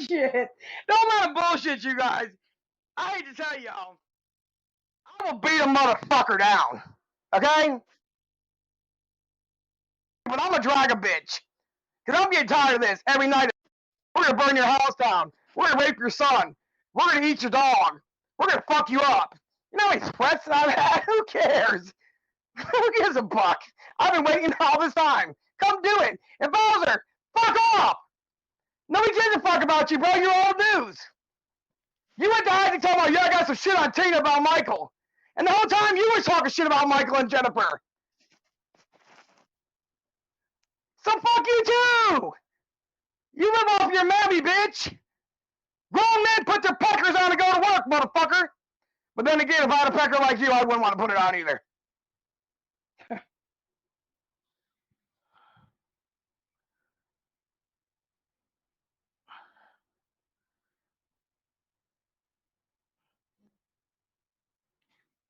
Shit. No amount of bullshit, you guys. I hate to tell y'all. I'm gonna beat a motherfucker down. Okay? But I'm gonna drag a bitch. Because I'm getting tired of this every night. We're gonna burn your house down. We're gonna rape your son. We're gonna eat your dog. We're gonna fuck you up. You know how many threats I've had? Who cares? Who gives a fuck? I've been waiting all this time. Come do it. And Bowser, fuck off. Nobody gives a fuck about you, bro. You're old news. You went to Isaac talking about, yeah, I got some shit on Tina about Michael. And the whole time you were talking shit about Michael and Jennifer. So fuck you too. You live off your mammy, bitch. Grown men put their peckers on to go to work, motherfucker. But then again, if I had a pecker like you, I wouldn't want to put it on either.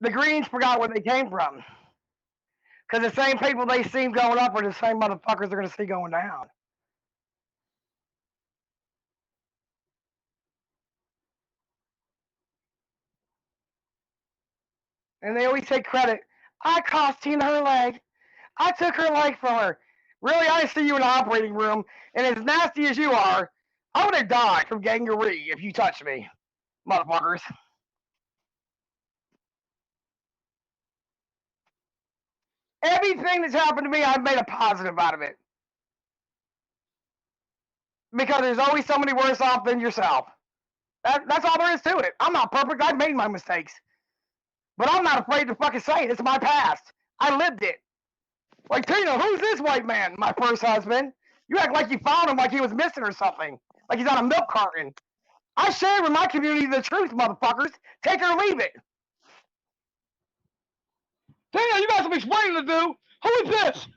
The Greens forgot where they came from. Because the same people they see going up are the same motherfuckers they're going to see going down. And they always take credit. I cost Tina her leg. I took her leg from her. Really, I see you in the operating room, and as nasty as you are, I would have died from gangrene if you touched me, motherfuckers. Everything that's happened to me, I've made a positive out of it. Because there's always somebody worse off than yourself. That's all there is to it. I'm not perfect. I've made my mistakes. But I'm not afraid to fucking say it. It's my past. I lived it. Like, Tina, who's this white man? My first husband. You act like you found him like he was missing or something. Like he's on a milk carton. I share with my community the truth, motherfuckers. Take it or leave it. Tina, you got some explaining to do. Who is this?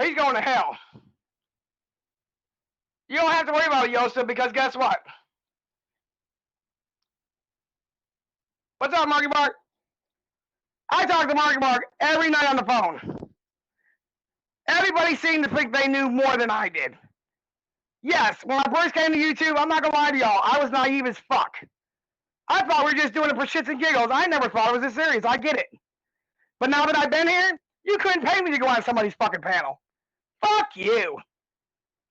He's going to hell. You don't have to worry about it, Yosef, because guess what? What's up, Marky Mark? I talk to Marky Mark every night on the phone. Everybody seemed to think they knew more than I did. Yes, when I first came to YouTube, I'm not going to lie to y'all, I was naive as fuck. I thought we were just doing it for shits and giggles. I never thought it was this serious. I get it. But now that I've been here, you couldn't pay me to go on somebody's fucking panel. Fuck you.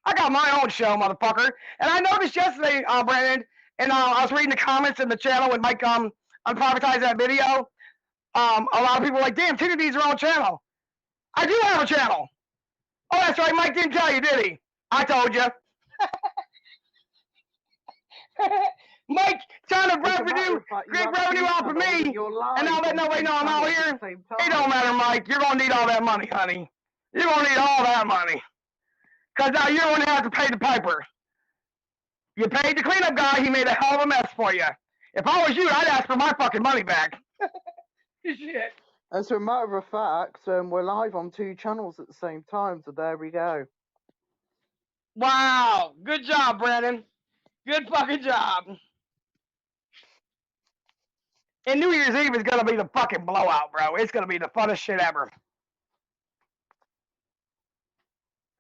I got my own show, motherfucker. And I noticed yesterday, Brandon, and I was reading the comments in the channel when Mike unprivatized that video. A lot of people were like, damn, Tina needs her own channel. I do have a channel. Oh, that's right. Mike didn't tell you, did he? I told you. Mike trying to great revenue off of me. And now that nobody know I'm out here. It don't matter, Mike. You're going to need all that money, honey. You're going to need all that money. Because now you're going to have to pay the piper. You paid the cleanup guy. He made a hell of a mess for you. If I was you, I'd ask for my fucking money back. Shit. As a matter of fact, we're live on 2 channels at the same time, so there we go. Wow. Good job, Brandon. Good fucking job. And New Year's Eve is going to be the fucking blowout, bro. It's going to be the funnest shit ever.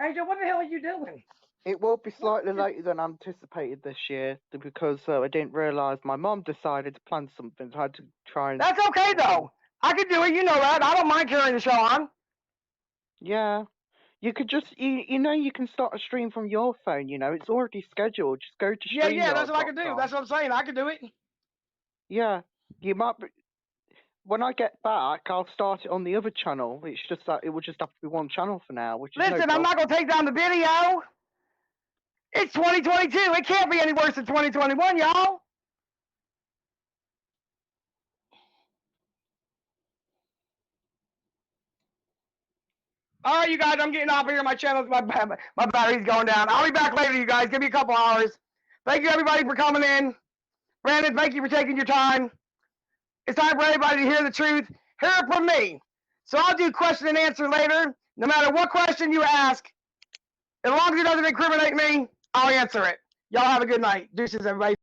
Angel, what the hell are you doing? It will be slightly later than anticipated this year because I didn't realise my mom decided to plan something. So I had to try and. That's okay, though. I can do it. You know that. I don't mind carrying the show on. Yeah. You could just, you know, you can start a stream from your phone, you know. It's already scheduled. Just go to StreamYard. Yeah, that's what I can do. That's what I'm saying. I can do it. Yeah. You might be. When I get back, I'll start it on the other channel. It's just that it will just have to be one channel for now. Which is Listen, I'm not going to take down the video. It's 2022. It can't be any worse than 2021, y'all. All right, you guys, I'm getting off here. My channel's, my battery's going down. I'll be back later, you guys. Give me a couple hours. Thank you, everybody, for coming in. Brandon, thank you for taking your time. It's time for everybody to hear the truth. Hear it from me. So I'll do question and answer later. No matter what question you ask, as long as it doesn't incriminate me, I'll answer it. Y'all have a good night. Deuces, everybody.